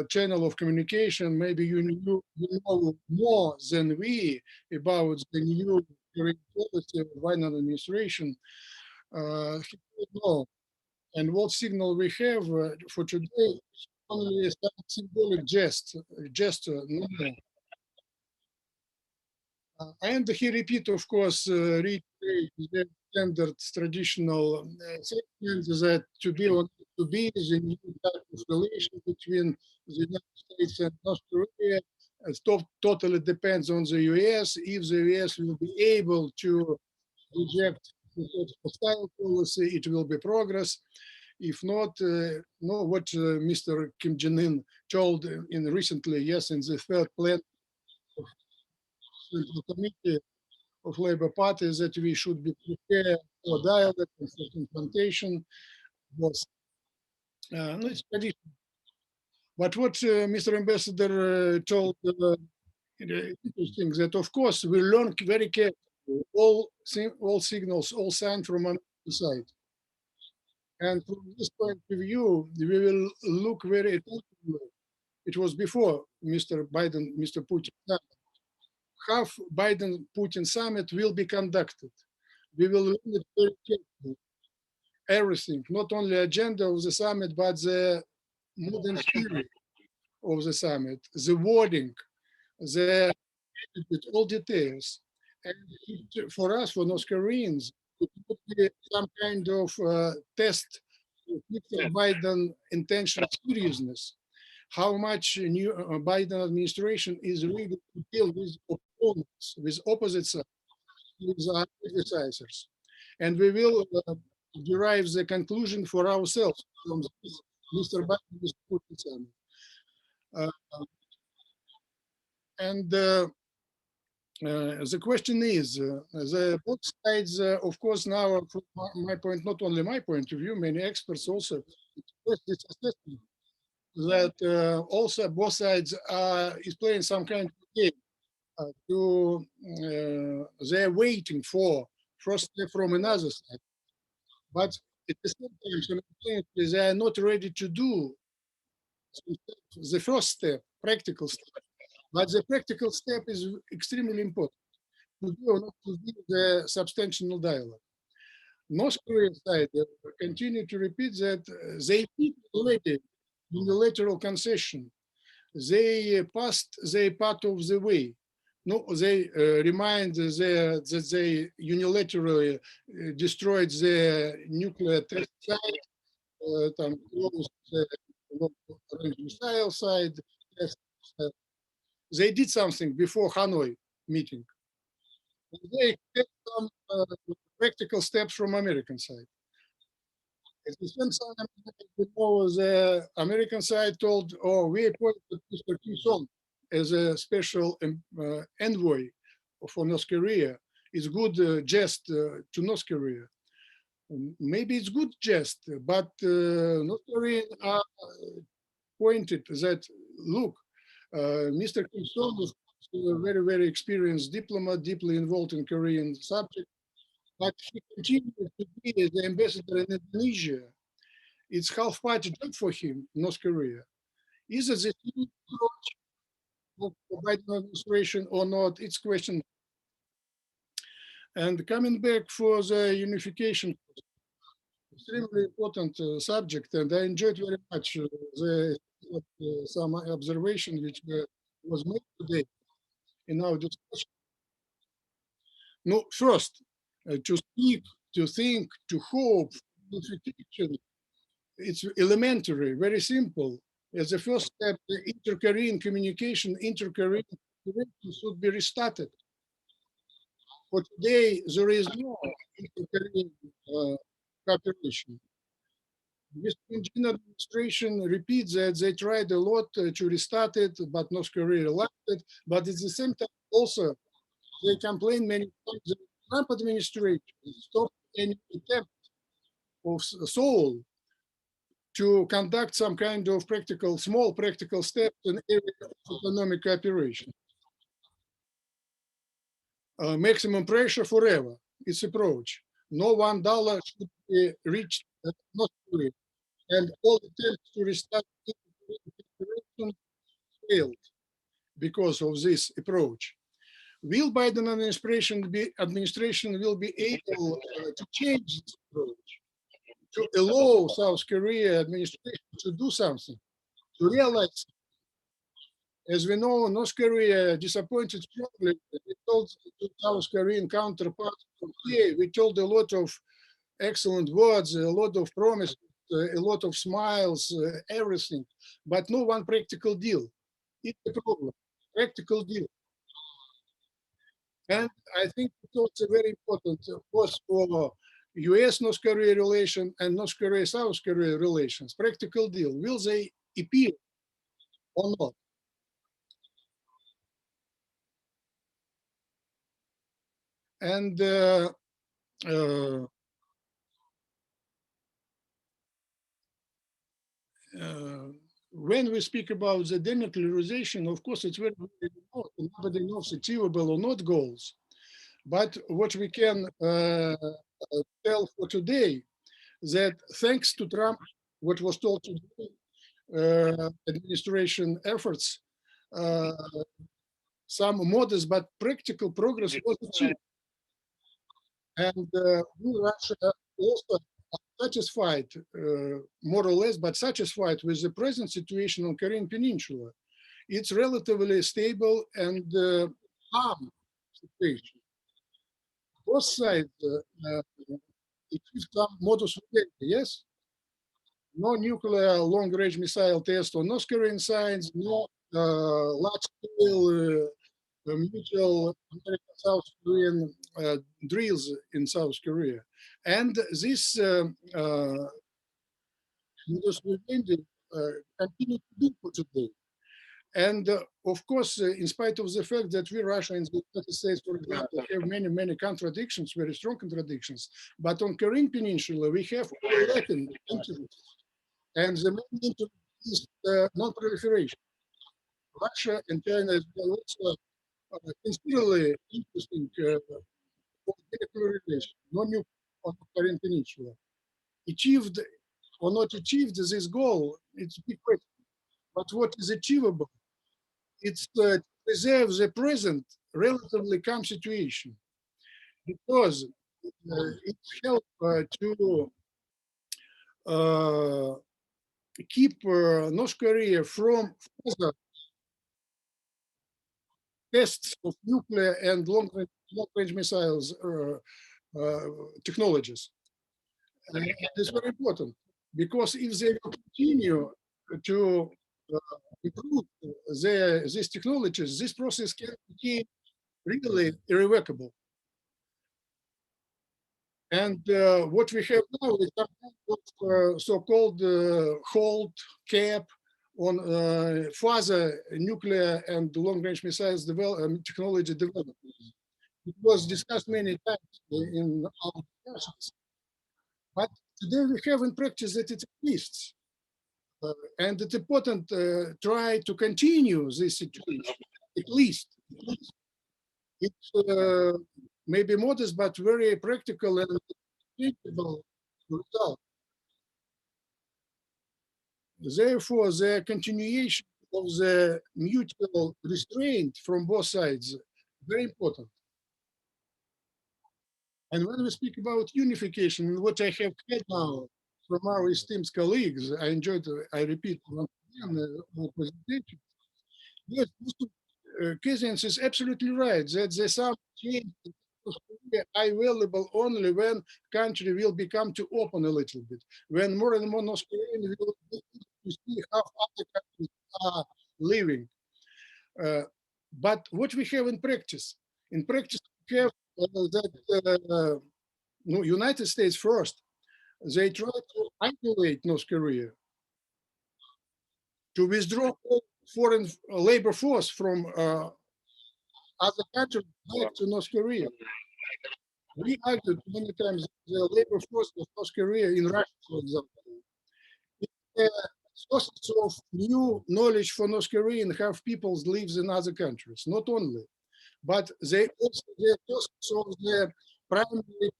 channel of communication. Maybe you know more than we about the new foreign policy of Biden administration. He said no. And what signal we have for today is only a symbolic gesture, no more. And he repeat, of course, reiterate the standard traditional statement that to be the new type of relation between the United States and North Korea totally depends on the US. If the US will be able to reject the hostile policy, it will be progress. If not, no, what Mr. Kim Jong-un told in recently, yes, in the third plan of the Committee of Labour Party, that we should be prepared for dialogue and for confrontation was no, it's tradition. But what Mr. Ambassador told interesting that of course we learn very carefully all signals, all signs from on the side. And from this point of view, we will look very attentively. It was before Mr. Biden, Mr. Putin summit. How Biden-Putin summit will be conducted. We will learn it very carefully. Everything, not only agenda of the summit, but the modern spirit of the summit, the wording, the all details. And for us, for North Koreans, it would be some kind of test of Mr. Biden intention seriousness. How much new Biden administration is ready to deal with opponents, with opposite sides, with our criticizers. And we will derive the conclusion for ourselves from this Mr. Biden's Putin summit. And the question is, the both sides, of course, now from my point, not only my point of view, many experts also express this assessment that also both sides is playing some kind of game. They're waiting for first step from another side, but at the same time, they are not ready to do the first step, practical step. But the practical step is extremely important to do or not to do the substantial dialogue. North Korea side continue to repeat that they did already unilateral concession. They passed their part of the way. No, they remind that they unilaterally destroyed the nuclear test site, closed the missile side. They did something before Hanoi meeting. They take some practical steps from American side. At the same time, the American side told, "Oh, we appointed Mr. Kim Song as a special envoy for North Korea. It's good jest to North Korea." Maybe it's good jest, but North Koreans are pointed that, look, Mr. Kim Song is a very, very experienced diplomat, deeply involved in Korean subject, but he continues to be the ambassador in Indonesia. It's half-party job for him, North Korea. Is it the new approach of the Biden administration or not? It's question. And coming back for the unification, extremely important subject, and I enjoyed very much some observation which was made today in our discussion. No, first, to speak, to think, to hope, unification, it's elementary, very simple. As a first step, the inter-Korean communication, inter-Korean should be restarted. For today, there is no inter-Korean cooperation. This administration repeats that they tried a lot to restart it, but North Korea reluctant. But at the same time, also, they complain many times that the Trump administration stopped any attempt of Seoul to conduct some kind of practical, small practical steps in area of economic cooperation. Maximum pressure forever, its approach. No $1 should be reached North Korea. And all attempts to restart cooperation failed because of this approach. Will Biden administration will be able to change this approach, to allow South Korea administration to do something, to realize, as we know, North Korea disappointed strongly. We told the South Korean counterparts, okay, we told a lot of excellent words, a lot of promises, a lot of smiles, everything, but no one practical deal. It's a problem, practical deal. And I think it's also very important, of course, for US-North Korea relation and North Korea-South Korea relations, practical deal. Will they appear or not? And when we speak about the denuclearization, of course, it's very, very important. Nobody knows achievable or not goals. But what we can tell for today, that thanks to Trump, what was told today, administration efforts, some modest but practical progress was achieved. And we, Russia, also satisfied, more or less, but satisfied with the present situation on Korean Peninsula. It's relatively stable and calm situation. Both sides achieved some modus vivendi, yes? No nuclear long-range missile test on North Korean sides, no large-scale mutual American-South Korean drills in South Korea. And this modus vivendi continue to be for today. And of course, in spite of the fact that we, Russia and the United States, for example, have many contradictions, very strong contradictions, but on Korean Peninsula, we have overlapping interests. And the main interest is non-proliferation. Russia and China is also considerably interesting for military relations, no new on the Korean Peninsula. Achieved or not achieved this goal, it's a big question. But what is achievable? It's to preserve the present relatively calm situation, because it helps to keep North Korea from further tests of nuclear and long-range missiles technologies. And it's very important, because if they continue to improve these technologies, this process can be really irrevocable. And what we have now is some kind of so-called hold cap on further nuclear and long-range missiles technology development. It was discussed many times in our discussions, but today we have in practice that it exists. And it's important to try to continue this situation, at least. It's maybe modest, but very practical and achievable result. Therefore, the continuation of the mutual restraint from both sides, very important. And when we speak about unification, what I have heard now from our esteemed colleagues, I enjoyed, I repeat once again, the presentation. Yes, Kazianis is absolutely right that the some change are available only when country will become too open a little bit, when more and more North Koreans will see how other countries are living. But what we have in practice we have that United States first, they try to isolate North Korea, to withdraw foreign labor force from other countries back to North Korea. We argued many times the labor force of North Korea in Russia, for example, is a source of new knowledge for North Korea and how people live in other countries. Not only, but they also the source of the primary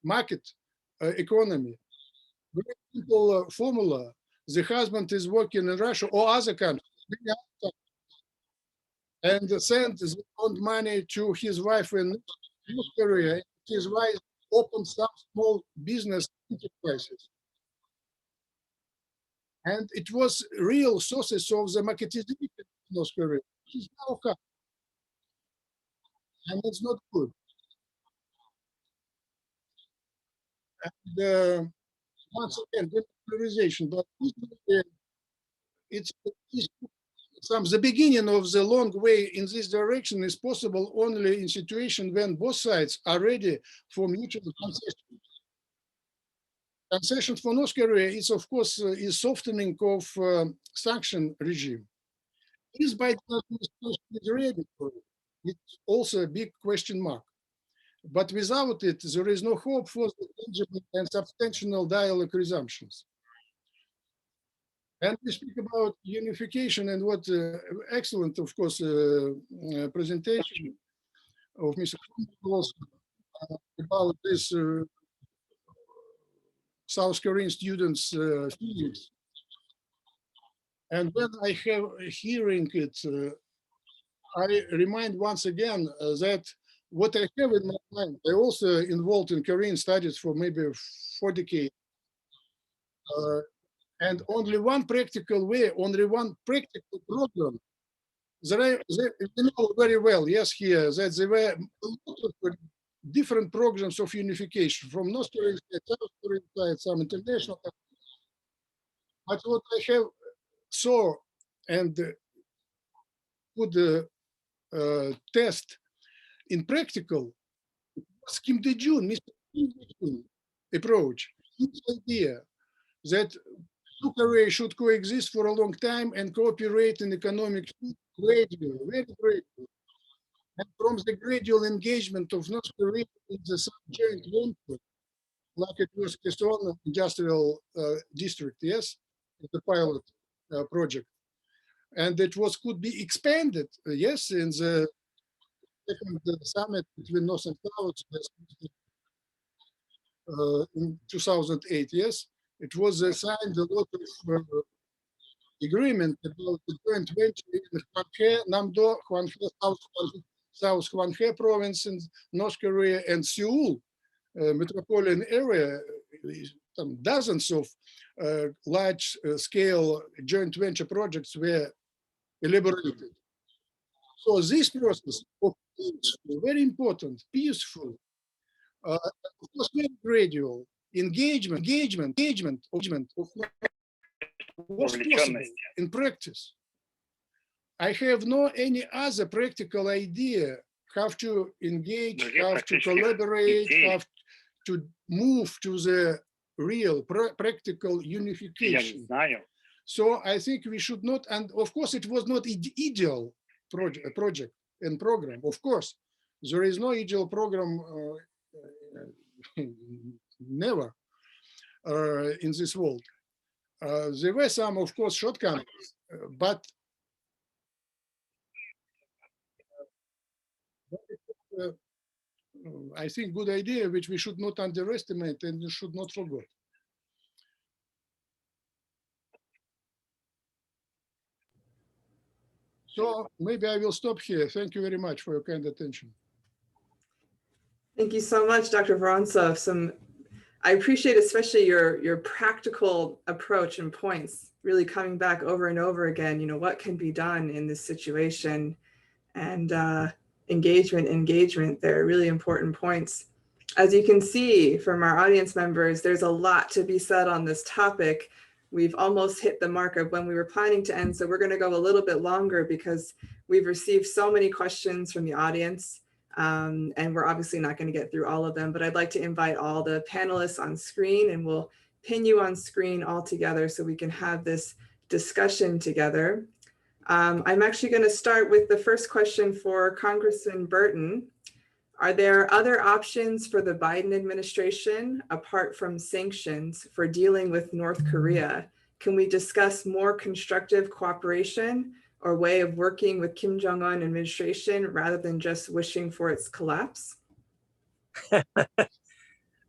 market economy. Very simple formula. The husband is working in Russia or other countries, and sends his own money to his wife in North Korea. His wife opens some small business enterprises. And it was real sources of the marketization in North Korea, which is now cut. And it's not good. And once again, demilitarization, but it's the beginning of the long way in this direction is possible only in situation when both sides are ready for mutual concession. Concession for North Korea is, of course, is softening of sanction regime. Is Biden administration ready for it? It's also a big question mark. But without it, there is no hope for the tangible and substantial dialogue resumptions. And we speak about unification and what excellent, of course, presentation of Mr. Courmont about this South Korean students' feelings. And when I have hearing it, I remind once again that what I have in my mind, I also involved in Korean studies for maybe 4 decades. And only one practical way, only one practical program. You know very well, yes, here, that there were a lot of different programs of unification from North Korean side, South Korean side, some international. But what I have saw and could test in practical was Kim Dae-jun, Mr. Kim Dae-jun approach, his idea that two Koreas should coexist for a long time and cooperate in economic gradually, very gradually. And from the gradual engagement of North Korea in the joint venture, like it was Keson Industrial District, yes, the pilot project, and it was could be expanded, yes, in the second summit between North and South in 2008, yes, it was signed a lot of agreement about the joint venture in Hwanghae, Namdo, Hwanghae, South Hwanghae province in North Korea, and Seoul metropolitan area. Dozens of large scale joint venture projects were elaborated. So this process of peaceful, very important, peaceful, of course, very gradual engagement of was possible in practice. I have no any other practical idea how to engage, how to collaborate, how to move to the real practical unification. So I think we should not, and of course it was not ideal project and program. Of course, there is no ideal program, never in this world. There were some, of course, shortcomings, but I think good idea which we should not underestimate and we should not forget. So maybe I will stop here. Thank you very much for your kind attention. Thank you so much, Dr. Vorontsov. I appreciate especially your practical approach and points, really coming back over and over again, you know, what can be done in this situation, and engagement, they're really important points. As you can see from our audience members, there's a lot to be said on this topic. We've almost hit the mark of when we were planning to end, so we're going to go a little bit longer because we've received so many questions from the audience. And we're obviously not going to get through all of them, but I'd like to invite all the panelists on screen, and we'll pin you on screen all together so we can have this discussion together. I'm actually going to start with the first question for Congressman Burton. Are there other options for the Biden administration apart from sanctions for dealing with North Korea? Can we discuss more constructive cooperation or way of working with Kim Jong-un administration rather than just wishing for its collapse?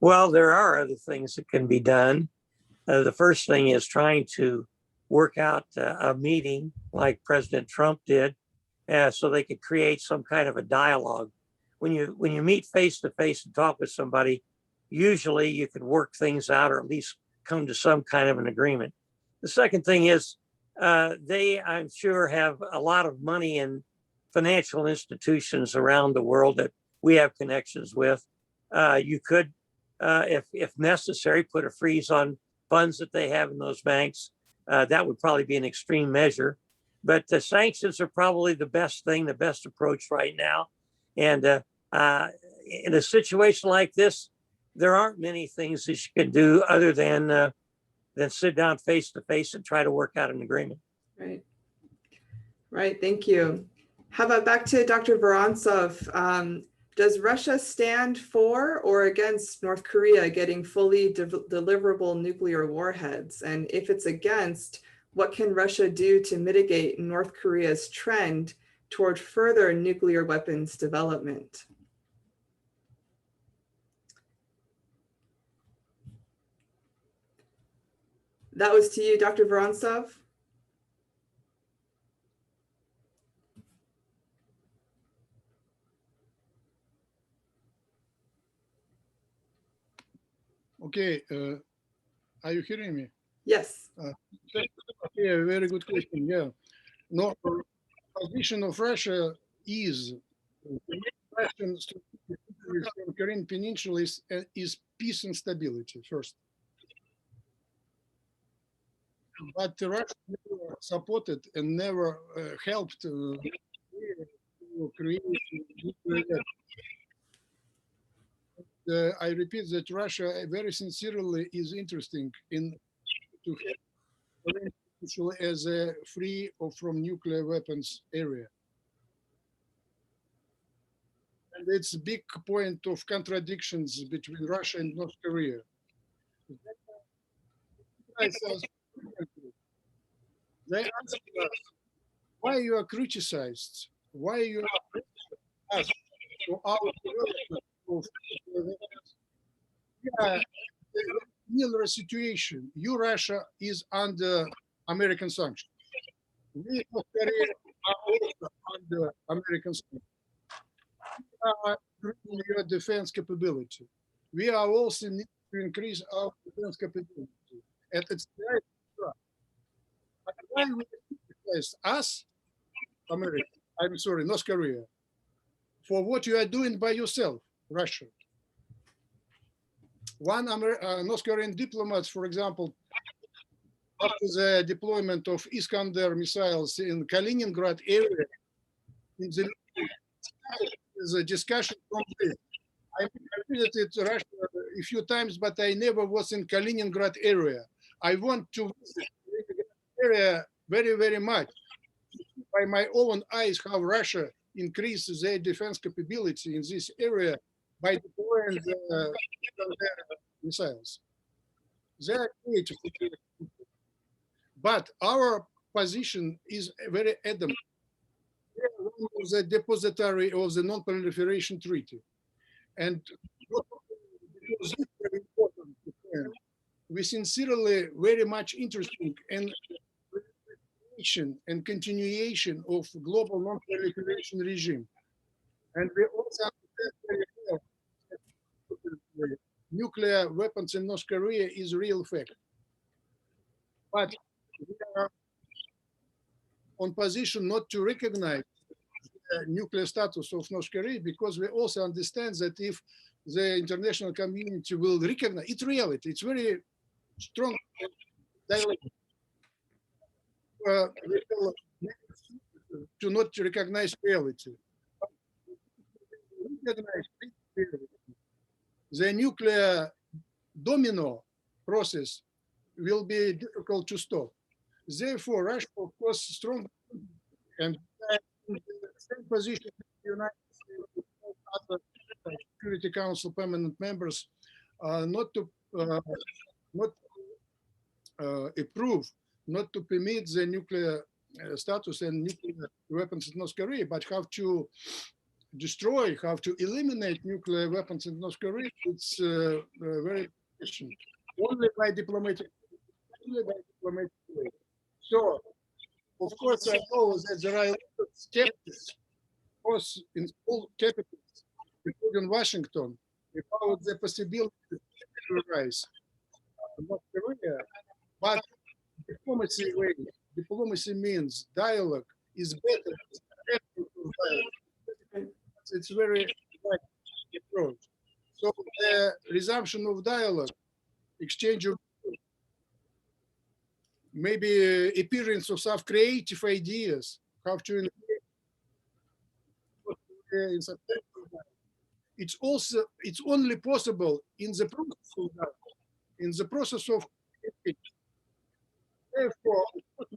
Well, there are other things that can be done. The first thing is trying to work out a meeting like President Trump did, so they could create some kind of a dialogue. When you meet face to face and talk with somebody, usually you can work things out or at least come to some kind of an agreement. The second thing is they, I'm sure, have a lot of money in financial institutions around the world that we have connections with. You could, if necessary, put a freeze on funds that they have in those banks. That would probably be an extreme measure. But the sanctions are probably the best thing, the best approach right now. And in a situation like this, there aren't many things that you can do other than sit down face to face and try to work out an agreement. Right. Right. Thank you. How about back to Dr. Vorontsov? Does Russia stand for or against North Korea getting fully deliverable nuclear warheads? And if it's against, what can Russia do to mitigate North Korea's trend toward further nuclear weapons development? That was to you, Dr. Vorontsov. Okay, are you hearing me? Yes. Yeah, very good question. Yeah, no, position of Russia is the Russian strategic interest on Korean Peninsula is peace and stability first. But Russia never supported and never helped to create nuclear weapons. I repeat that Russia very sincerely is interested in to have Korean Peninsula as a free or from nuclear weapons area. And it's a big point of contradictions between Russia and North Korea. They ask us why you are criticized, why you are asked for our development of similar situation. You, Russia, is under American sanctions. We, North Korea, are also under American sanctions. We are increasing your defense capability. We are also need to increase our defense capability. And it's right. But why we criticize us, America, I'm sorry, North Korea, for what you are doing by yourself, Russia? One North Korean diplomat, for example, after the deployment of Iskander missiles in Kaliningrad area, in the discussion from this. I visited Russia a few times, but I never was in Kaliningrad area. I want to visit the area very, very much. By my own eyes, how Russia increases their defense capability in this area by deploying the missiles. They are creative. But our position is very adamant. We are one of the depository of the Non-Proliferation Treaty. And because it's very important, we sincerely very much interested in and continuation of global non-proliferation regime. And we also understand very well that nuclear weapons in North Korea is a real fact. But we are on position not to recognize the nuclear status of North Korea, because we also understand that if the international community will recognize, it's reality, it's very strong dialogue. To not recognize reality. The nuclear domino process will be difficult to stop. Therefore, Russia, of course, strong and in the same position in the United States with other Security Council permanent members, not to approve, not to permit the nuclear status and nuclear weapons in North Korea, but how to destroy, how to eliminate nuclear weapons in North Korea. It's very efficient. Only by diplomatic way. So, of course, I know that there are skeptics, of course, in all capitals, including Washington, about the possibility to terrorize North Korea, but diplomacy means dialogue is better. It's very right approach. So the resumption of dialogue, exchange of maybe appearance of some creative ideas, how to engage. It's only possible in the process of therefore,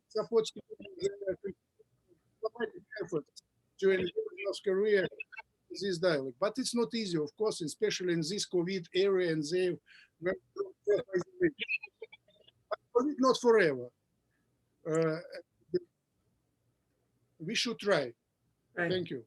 supports diplomatic efforts to engage North Korea in this dialogue. But it's not easy, of course, especially in this COVID era, and they were not forever. We should try. Right. Thank you.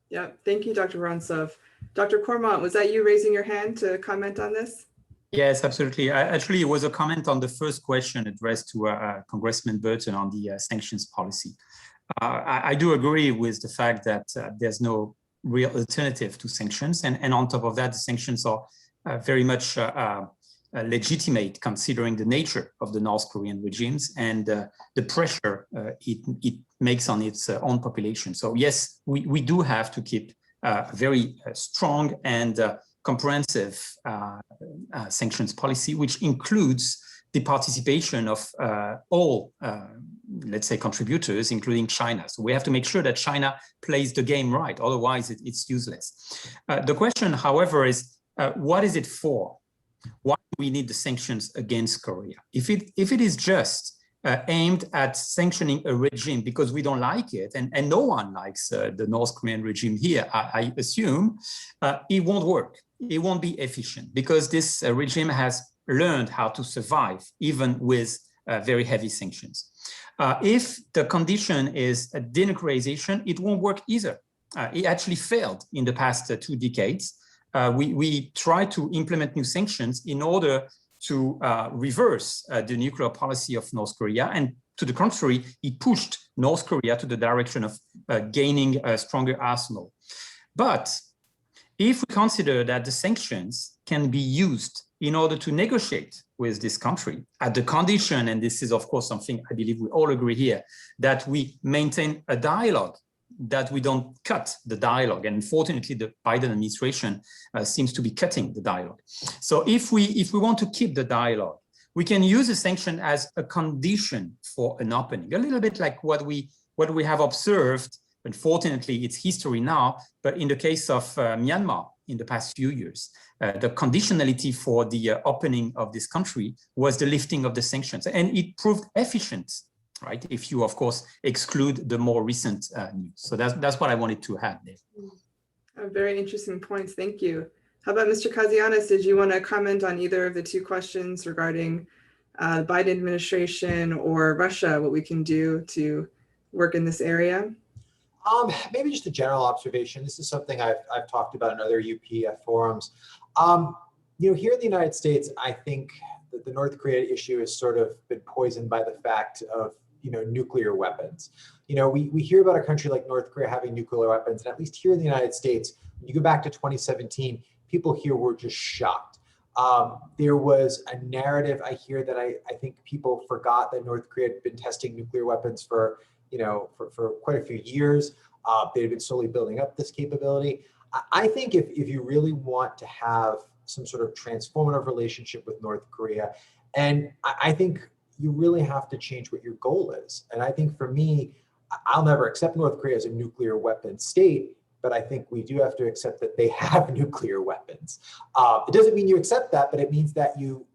Yeah, thank you, Dr. Vorontsov. Dr. Courmont, was that you raising your hand to comment on this? Yes, absolutely. Actually, it was a comment on the first question addressed to Congressman Burton on the sanctions policy. I do agree with the fact that there's no real alternative to sanctions. And on top of that, the sanctions are very much legitimate considering the nature of the North Korean regimes and the pressure it makes on its own population. So yes, we do have to keep a very strong and comprehensive sanctions policy, which includes the participation of all, let's say, contributors, including China. So we have to make sure that China plays the game right, otherwise it's useless. The question, however, is what is it for? Why do we need the sanctions against Korea? If it is just aimed at sanctioning a regime because we don't like it, and no one likes the North Korean regime here, I assume, it won't work. It won't be efficient because this regime has learned how to survive even with very heavy sanctions. If the condition is a denuclearization, it won't work either. It actually failed in the past 2 decades. We tried to implement new sanctions in order to reverse the nuclear policy of North Korea. And to the contrary, it pushed North Korea to the direction of gaining a stronger arsenal. But if we consider that the sanctions can be used in order to negotiate with this country at the condition, and this is of course something I believe we all agree here, that we maintain a dialogue, that we don't cut the dialogue. And unfortunately, the Biden administration seems to be cutting the dialogue. So if we want to keep the dialogue, we can use a sanction as a condition for an opening, a little bit like what we have observed. Unfortunately, it's history now, but in the case of Myanmar in the past few years, the conditionality for the opening of this country was the lifting of the sanctions, and it proved efficient, right? If you, of course, exclude the more recent news. So that's what I wanted to add there. Very interesting points. Thank you. How about Mr. Kazianis? Did you want to comment on either of the 2 questions regarding the Biden administration or Russia, what we can do to work in this area? Maybe just a general observation. This is something I've talked about in other UPF forums. Here in the United States, I think that the North Korea issue has sort of been poisoned by the fact of, nuclear weapons. We hear about a country like North Korea having nuclear weapons, and at least here in the United States, when you go back to 2017, people here were just shocked. There was a narrative I hear that I think people forgot that North Korea had been testing nuclear weapons for quite a few years. They had been slowly building up this capability. I think if you really want to have some sort of transformative relationship with North Korea, and I think you really have to change what your goal is. And I think for me, I'll never accept North Korea as a nuclear weapon state, but I think we do have to accept that they have nuclear weapons. It doesn't mean you accept that, but it means that you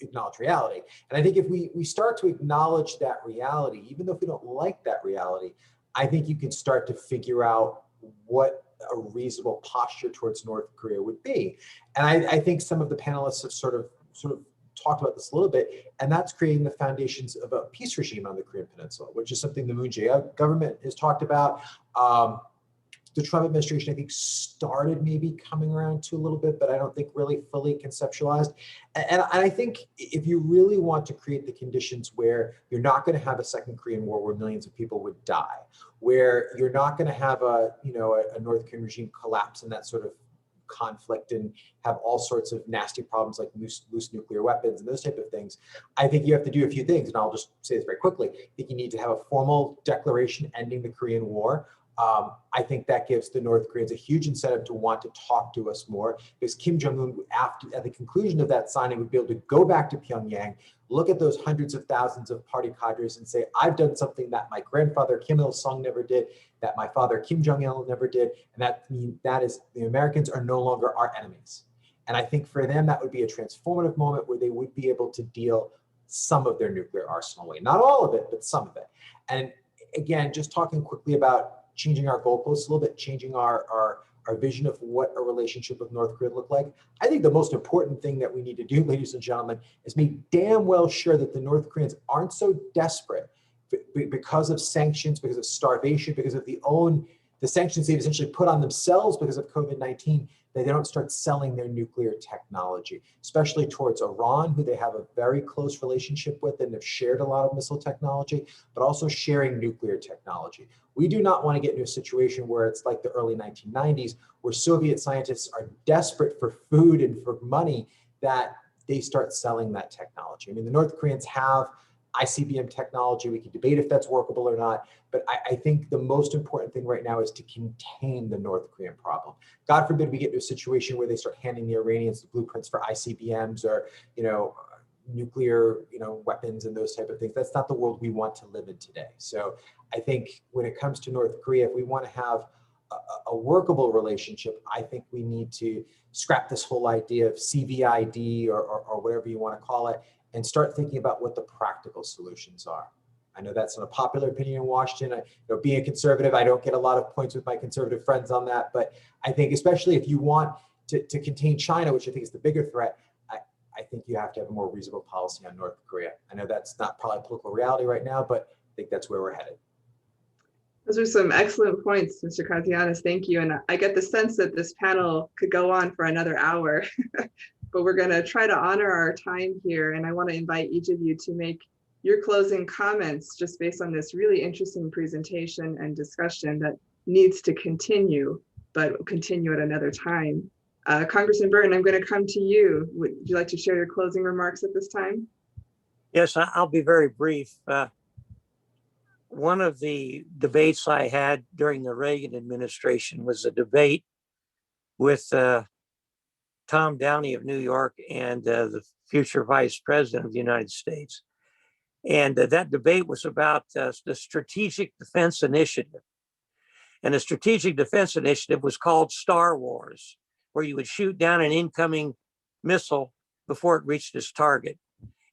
acknowledge reality. And I think if we start to acknowledge that reality, even though if we don't like that reality, I think you can start to figure out what a reasonable posture towards North Korea would be. And I think some of the panelists have sort of talked about this a little bit, and that's creating the foundations of a peace regime on the Korean Peninsula, which is something the Moon Jae-in government has talked about. The Trump administration, I think, started maybe coming around to a little bit, but I don't think really fully conceptualized. And I think if you really want to create the conditions where you're not going to have a second Korean War where millions of people would die, where you're not going to have a North Korean regime collapse in that sort of conflict and have all sorts of nasty problems like loose nuclear weapons and those type of things, I think you have to do a few things. And I'll just say this very quickly. I think you need to have a formal declaration ending the Korean War. I think that gives the North Koreans a huge incentive to want to talk to us more, because Kim Jong-un, at the conclusion of that signing, would be able to go back to Pyongyang, look at those hundreds of thousands of party cadres and say, I've done something that my grandfather Kim Il-sung never did, that my father Kim Jong-il never did, and that is the Americans are no longer our enemies. And I think for them, that would be a transformative moment where they would be able to deal some of their nuclear arsenal away. Not all of it, but some of it. And again, just talking quickly about changing our goalposts a little bit, changing our vision of what a relationship with North Korea look like. I think the most important thing that we need to do, ladies and gentlemen, is make damn well sure that the North Koreans aren't so desperate because of sanctions, because of starvation, because of the sanctions they've essentially put on themselves because of COVID-19, that they don't start selling their nuclear technology, especially towards Iran, who they have a very close relationship with and have shared a lot of missile technology, but also sharing nuclear technology. We do not want to get into a situation where it's like the early 1990s, where Soviet scientists are desperate for food and for money, that they start selling that technology. I mean, the North Koreans have ICBM technology. We can debate if that's workable or not, but I think the most important thing right now is to contain the North Korean problem. God forbid we get to a situation where they start handing the Iranians the blueprints for ICBMs or, nuclear, weapons and those type of things. That's not the world we want to live in today. So I think when it comes to North Korea, if we want to have a workable relationship, I think we need to scrap this whole idea of CVID or whatever you want to call it, and start thinking about what the practical solutions are. I know that's not a popular opinion in Washington. Being a conservative, I don't get a lot of points with my conservative friends on that, but I think especially if you want to contain China, which I think is the bigger threat, I think you have to have a more reasonable policy on North Korea. I know that's not probably political reality right now, but I think that's where we're headed. Those are some excellent points, Mr. Kazianis. Thank you. And I get the sense that this panel could go on for another hour, but we're going to try to honor our time here. And I want to invite each of you to make your closing comments just based on this really interesting presentation and discussion that needs to continue, but continue at another time. Congressman Burton, I'm going to come to you. Would you like to share your closing remarks at this time? Yes, I'll be very brief. One of the debates I had during the Reagan administration was a debate with Tom Downey of New York and the future vice president of the United States. And that debate was about the Strategic Defense Initiative. And the Strategic Defense Initiative was called Star Wars, where you would shoot down an incoming missile before it reached its target.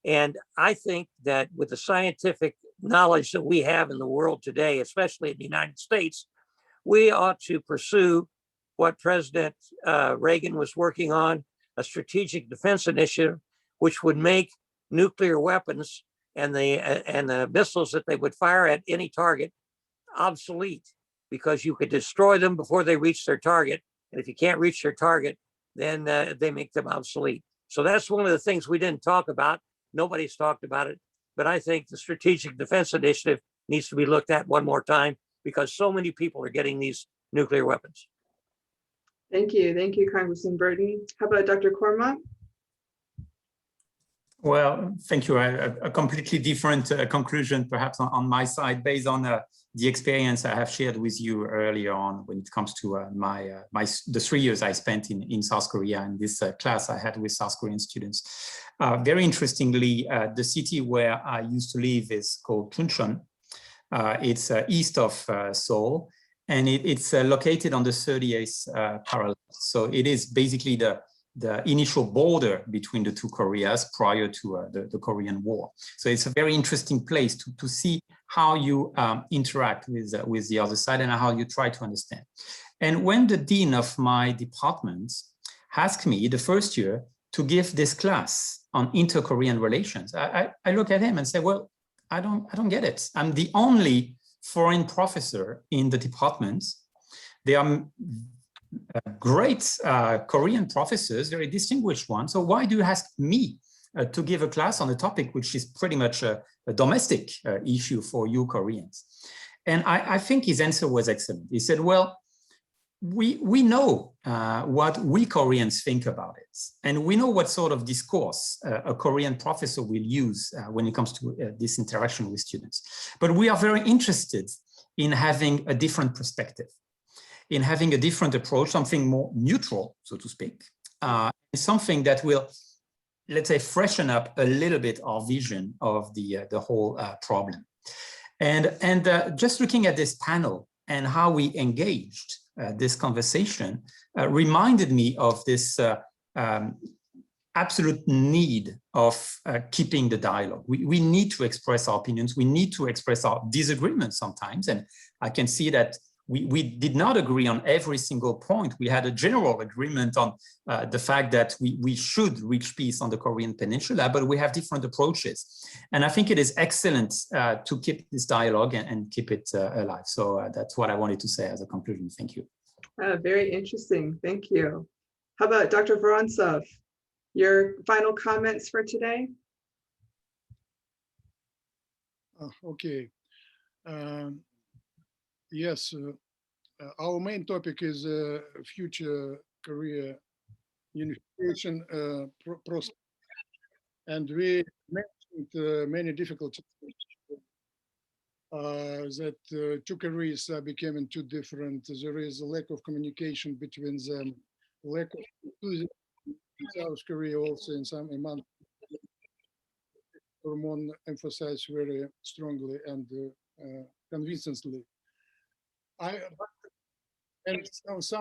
And I think that with the scientific knowledge that we have in the world today, especially in the United States, we ought to pursue what President Reagan was working on, a strategic defense initiative, which would make nuclear weapons and the missiles that they would fire at any target obsolete, because you could destroy them before they reach their target. And if you can't reach their target, then they make them obsolete. So that's one of the things we didn't talk about. Nobody's talked about it. But I think the Strategic Defense Initiative needs to be looked at one more time, because so many people are getting these nuclear weapons. Thank you. Thank you, Congressman Burton. How about Dr. Courmont? Well, thank you. A completely different conclusion, perhaps on my side, based on the experience I have shared with you earlier on when it comes to the 3 years I spent in South Korea and this class I had with South Korean students. Very interestingly, the city where I used to live is called Chuncheon. It's east of Seoul, and it's located on the 38th parallel. So it is basically the initial border between the two Koreas prior to the Korean War. So it's a very interesting place to see how you interact with the other side and how you try to understand. And when the dean of my department asked me the first year to give this class on inter-Korean relations, I look at him and say, well, I don't get it. I'm the only foreign professor in the department. There are great Korean professors, very distinguished ones. So why do you ask me to give a class on a topic which is pretty much a domestic issue for you Koreans? And I think his answer was excellent. He said, well, we know what we Koreans think about it. And we know what sort of discourse a Korean professor will use when it comes to this interaction with students. But we are very interested in having a different perspective, in having a different approach, something more neutral, so to speak, something that will, let's say, freshen up a little bit our vision of the whole problem. And just looking at this panel and how we engaged this conversation reminded me of this absolute need of keeping the dialogue. We need to express our opinions. We need to express our disagreements sometimes. And I can see that we did not agree on every single point. We had a general agreement on the fact that we should reach peace on the Korean Peninsula, but we have different approaches. And I think it is excellent to keep this dialogue and keep it alive. So that's what I wanted to say as a conclusion. Thank you. Very interesting. Thank you. How about Dr. Vorontsov? Your final comments for today? Okay. Yes, our main topic is future Korea unification process. and we mentioned many difficulties that two Koreas are becoming too different. There is a lack of communication between them, lack of in South Korea also in some amount. Courmont emphasized very strongly and convincingly.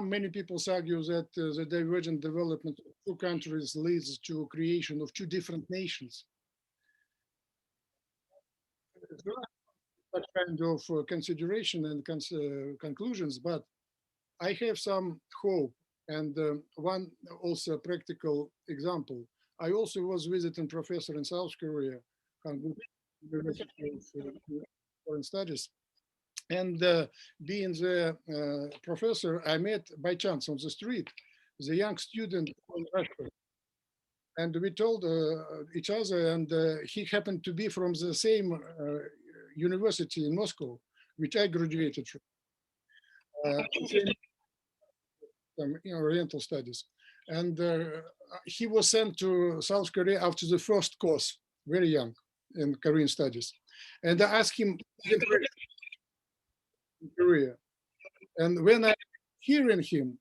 Many people argue that the divergent development of two countries leads to creation of two different nations. There are such kind of consideration and conclusions, but I have some hope and one also practical example. I also was visiting professor in South Korea, University of Foreign Studies. And being the professor, I met by chance on the street the young student from Russia. And we told each other, and he happened to be from the same university in Moscow, which I graduated from, Oriental Studies. And he was sent to South Korea after the first course, very young, in Korean Studies. And I asked him in Korea. And when I hearing him,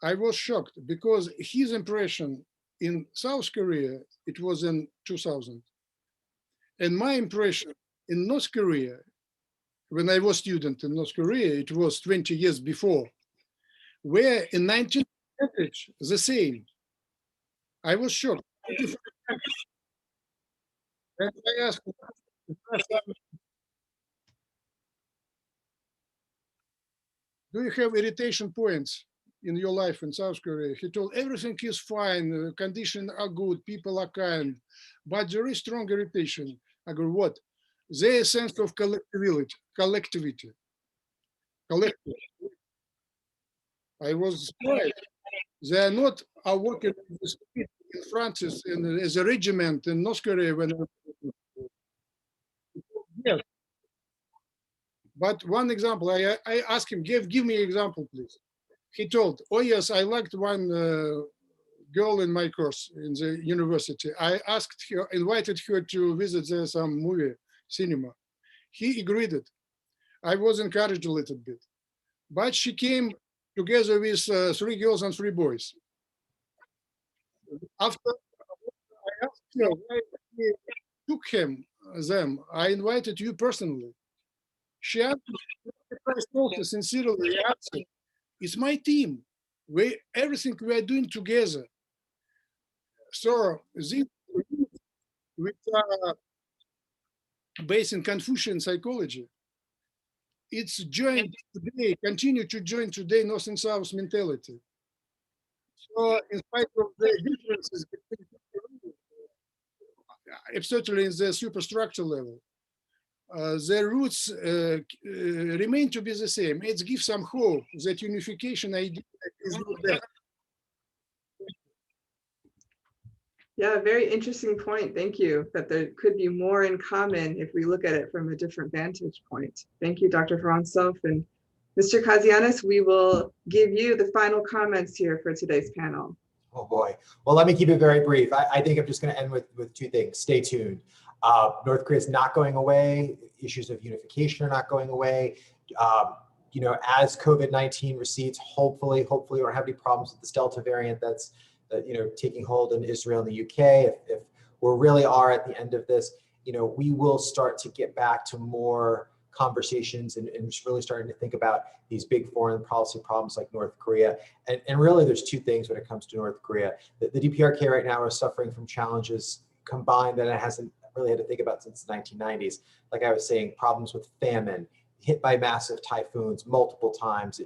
I was shocked because his impression in South Korea, it was in 2000. And my impression in North Korea, when I was student in North Korea, it was 20 years before, where in 19th century, the same. I was shocked. And I asked, do you have irritation points in your life in South Korea? He told everything is fine, conditions are good, people are kind, but there is strong irritation. I go, what? Their sense of collectivity. I was surprised. They are not working in France as a regiment in North Korea. Yes. But one example, I asked him, give me an example, please. He told, oh yes, I liked one girl in my course in the university. I asked her, invited her to visit some movie, cinema. He agreed it. I was encouraged a little bit. But she came together with 3 girls and 3 boys. After I asked her why he took them, I invited you personally. She answered sincerely, answered, it's my team. Everything we are doing together. So this, which are based in Confucian psychology, it's joined today, continue to join today North and South mentality. So in spite of the differences between, certainly in the superstructure level, the roots remain to be the same. It gives some hope that unification idea is not there. Yeah, very interesting point. Thank you. That there could be more in common if we look at it from a different vantage point. Thank you, Dr. Vorontsov. And Mr. Kazianis, we will give you the final comments here for today's panel. Oh boy. Well, let me keep it very brief. I think I'm just going to end with 2 things. Stay tuned. North Korea is not going away. Issues of unification are not going away. As COVID-19 recedes, hopefully we won't have any problems with this Delta variant that's taking hold in Israel and the UK. If we really are at the end of this, we will start to get back to more conversations and really starting to think about these big foreign policy problems like North Korea. And really there's 2 things when it comes to North Korea. The DPRK right now is suffering from challenges combined that it hasn't really had to think about since the 1990s. Like I was saying, problems with famine, hit by massive typhoons multiple times,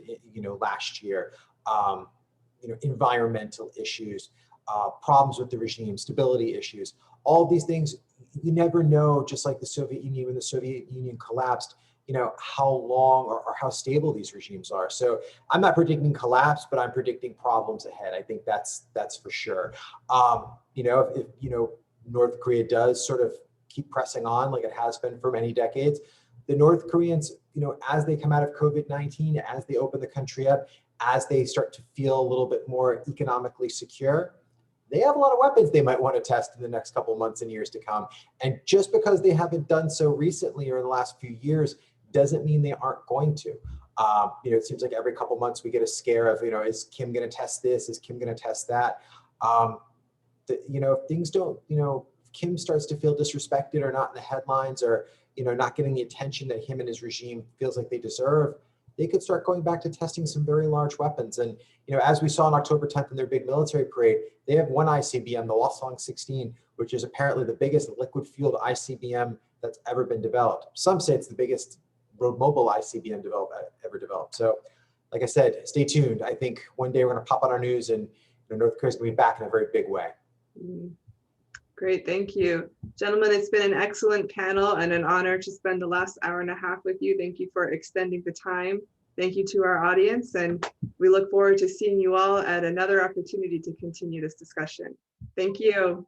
last year, environmental issues, problems with the regime, stability issues, all these things. You never know, just like the Soviet Union, when the Soviet Union collapsed, how long or how stable these regimes are. So I'm not predicting collapse, but I'm predicting problems ahead. I think that's for sure. If North Korea does sort of keep pressing on like it has been for many decades, the North Koreans, as they come out of COVID-19, as they open the country up, as they start to feel a little bit more economically secure, they have a lot of weapons they might want to test in the next couple of months and years to come. And just because they haven't done so recently or in the last few years doesn't mean they aren't going to. It seems like every couple of months we get a scare of, is Kim going to test this? Is Kim going to test that? If things don't, if Kim starts to feel disrespected or not in the headlines or, not getting the attention that him and his regime feels like they deserve, they could start going back to testing some very large weapons. And, as we saw on October 10th in their big military parade, they have one ICBM, the Hwasong 16, which is apparently the biggest liquid-fueled ICBM that's ever been developed. Some say it's the biggest road mobile ICBM ever developed. So, like I said, stay tuned. I think one day we're going to pop on our news and North Korea's going to be back in a very big way. Great, thank you. Gentlemen, it's been an excellent panel and an honor to spend the last hour and a half with you. Thank you for extending the time. Thank you to our audience, and we look forward to seeing you all at another opportunity to continue this discussion. Thank you.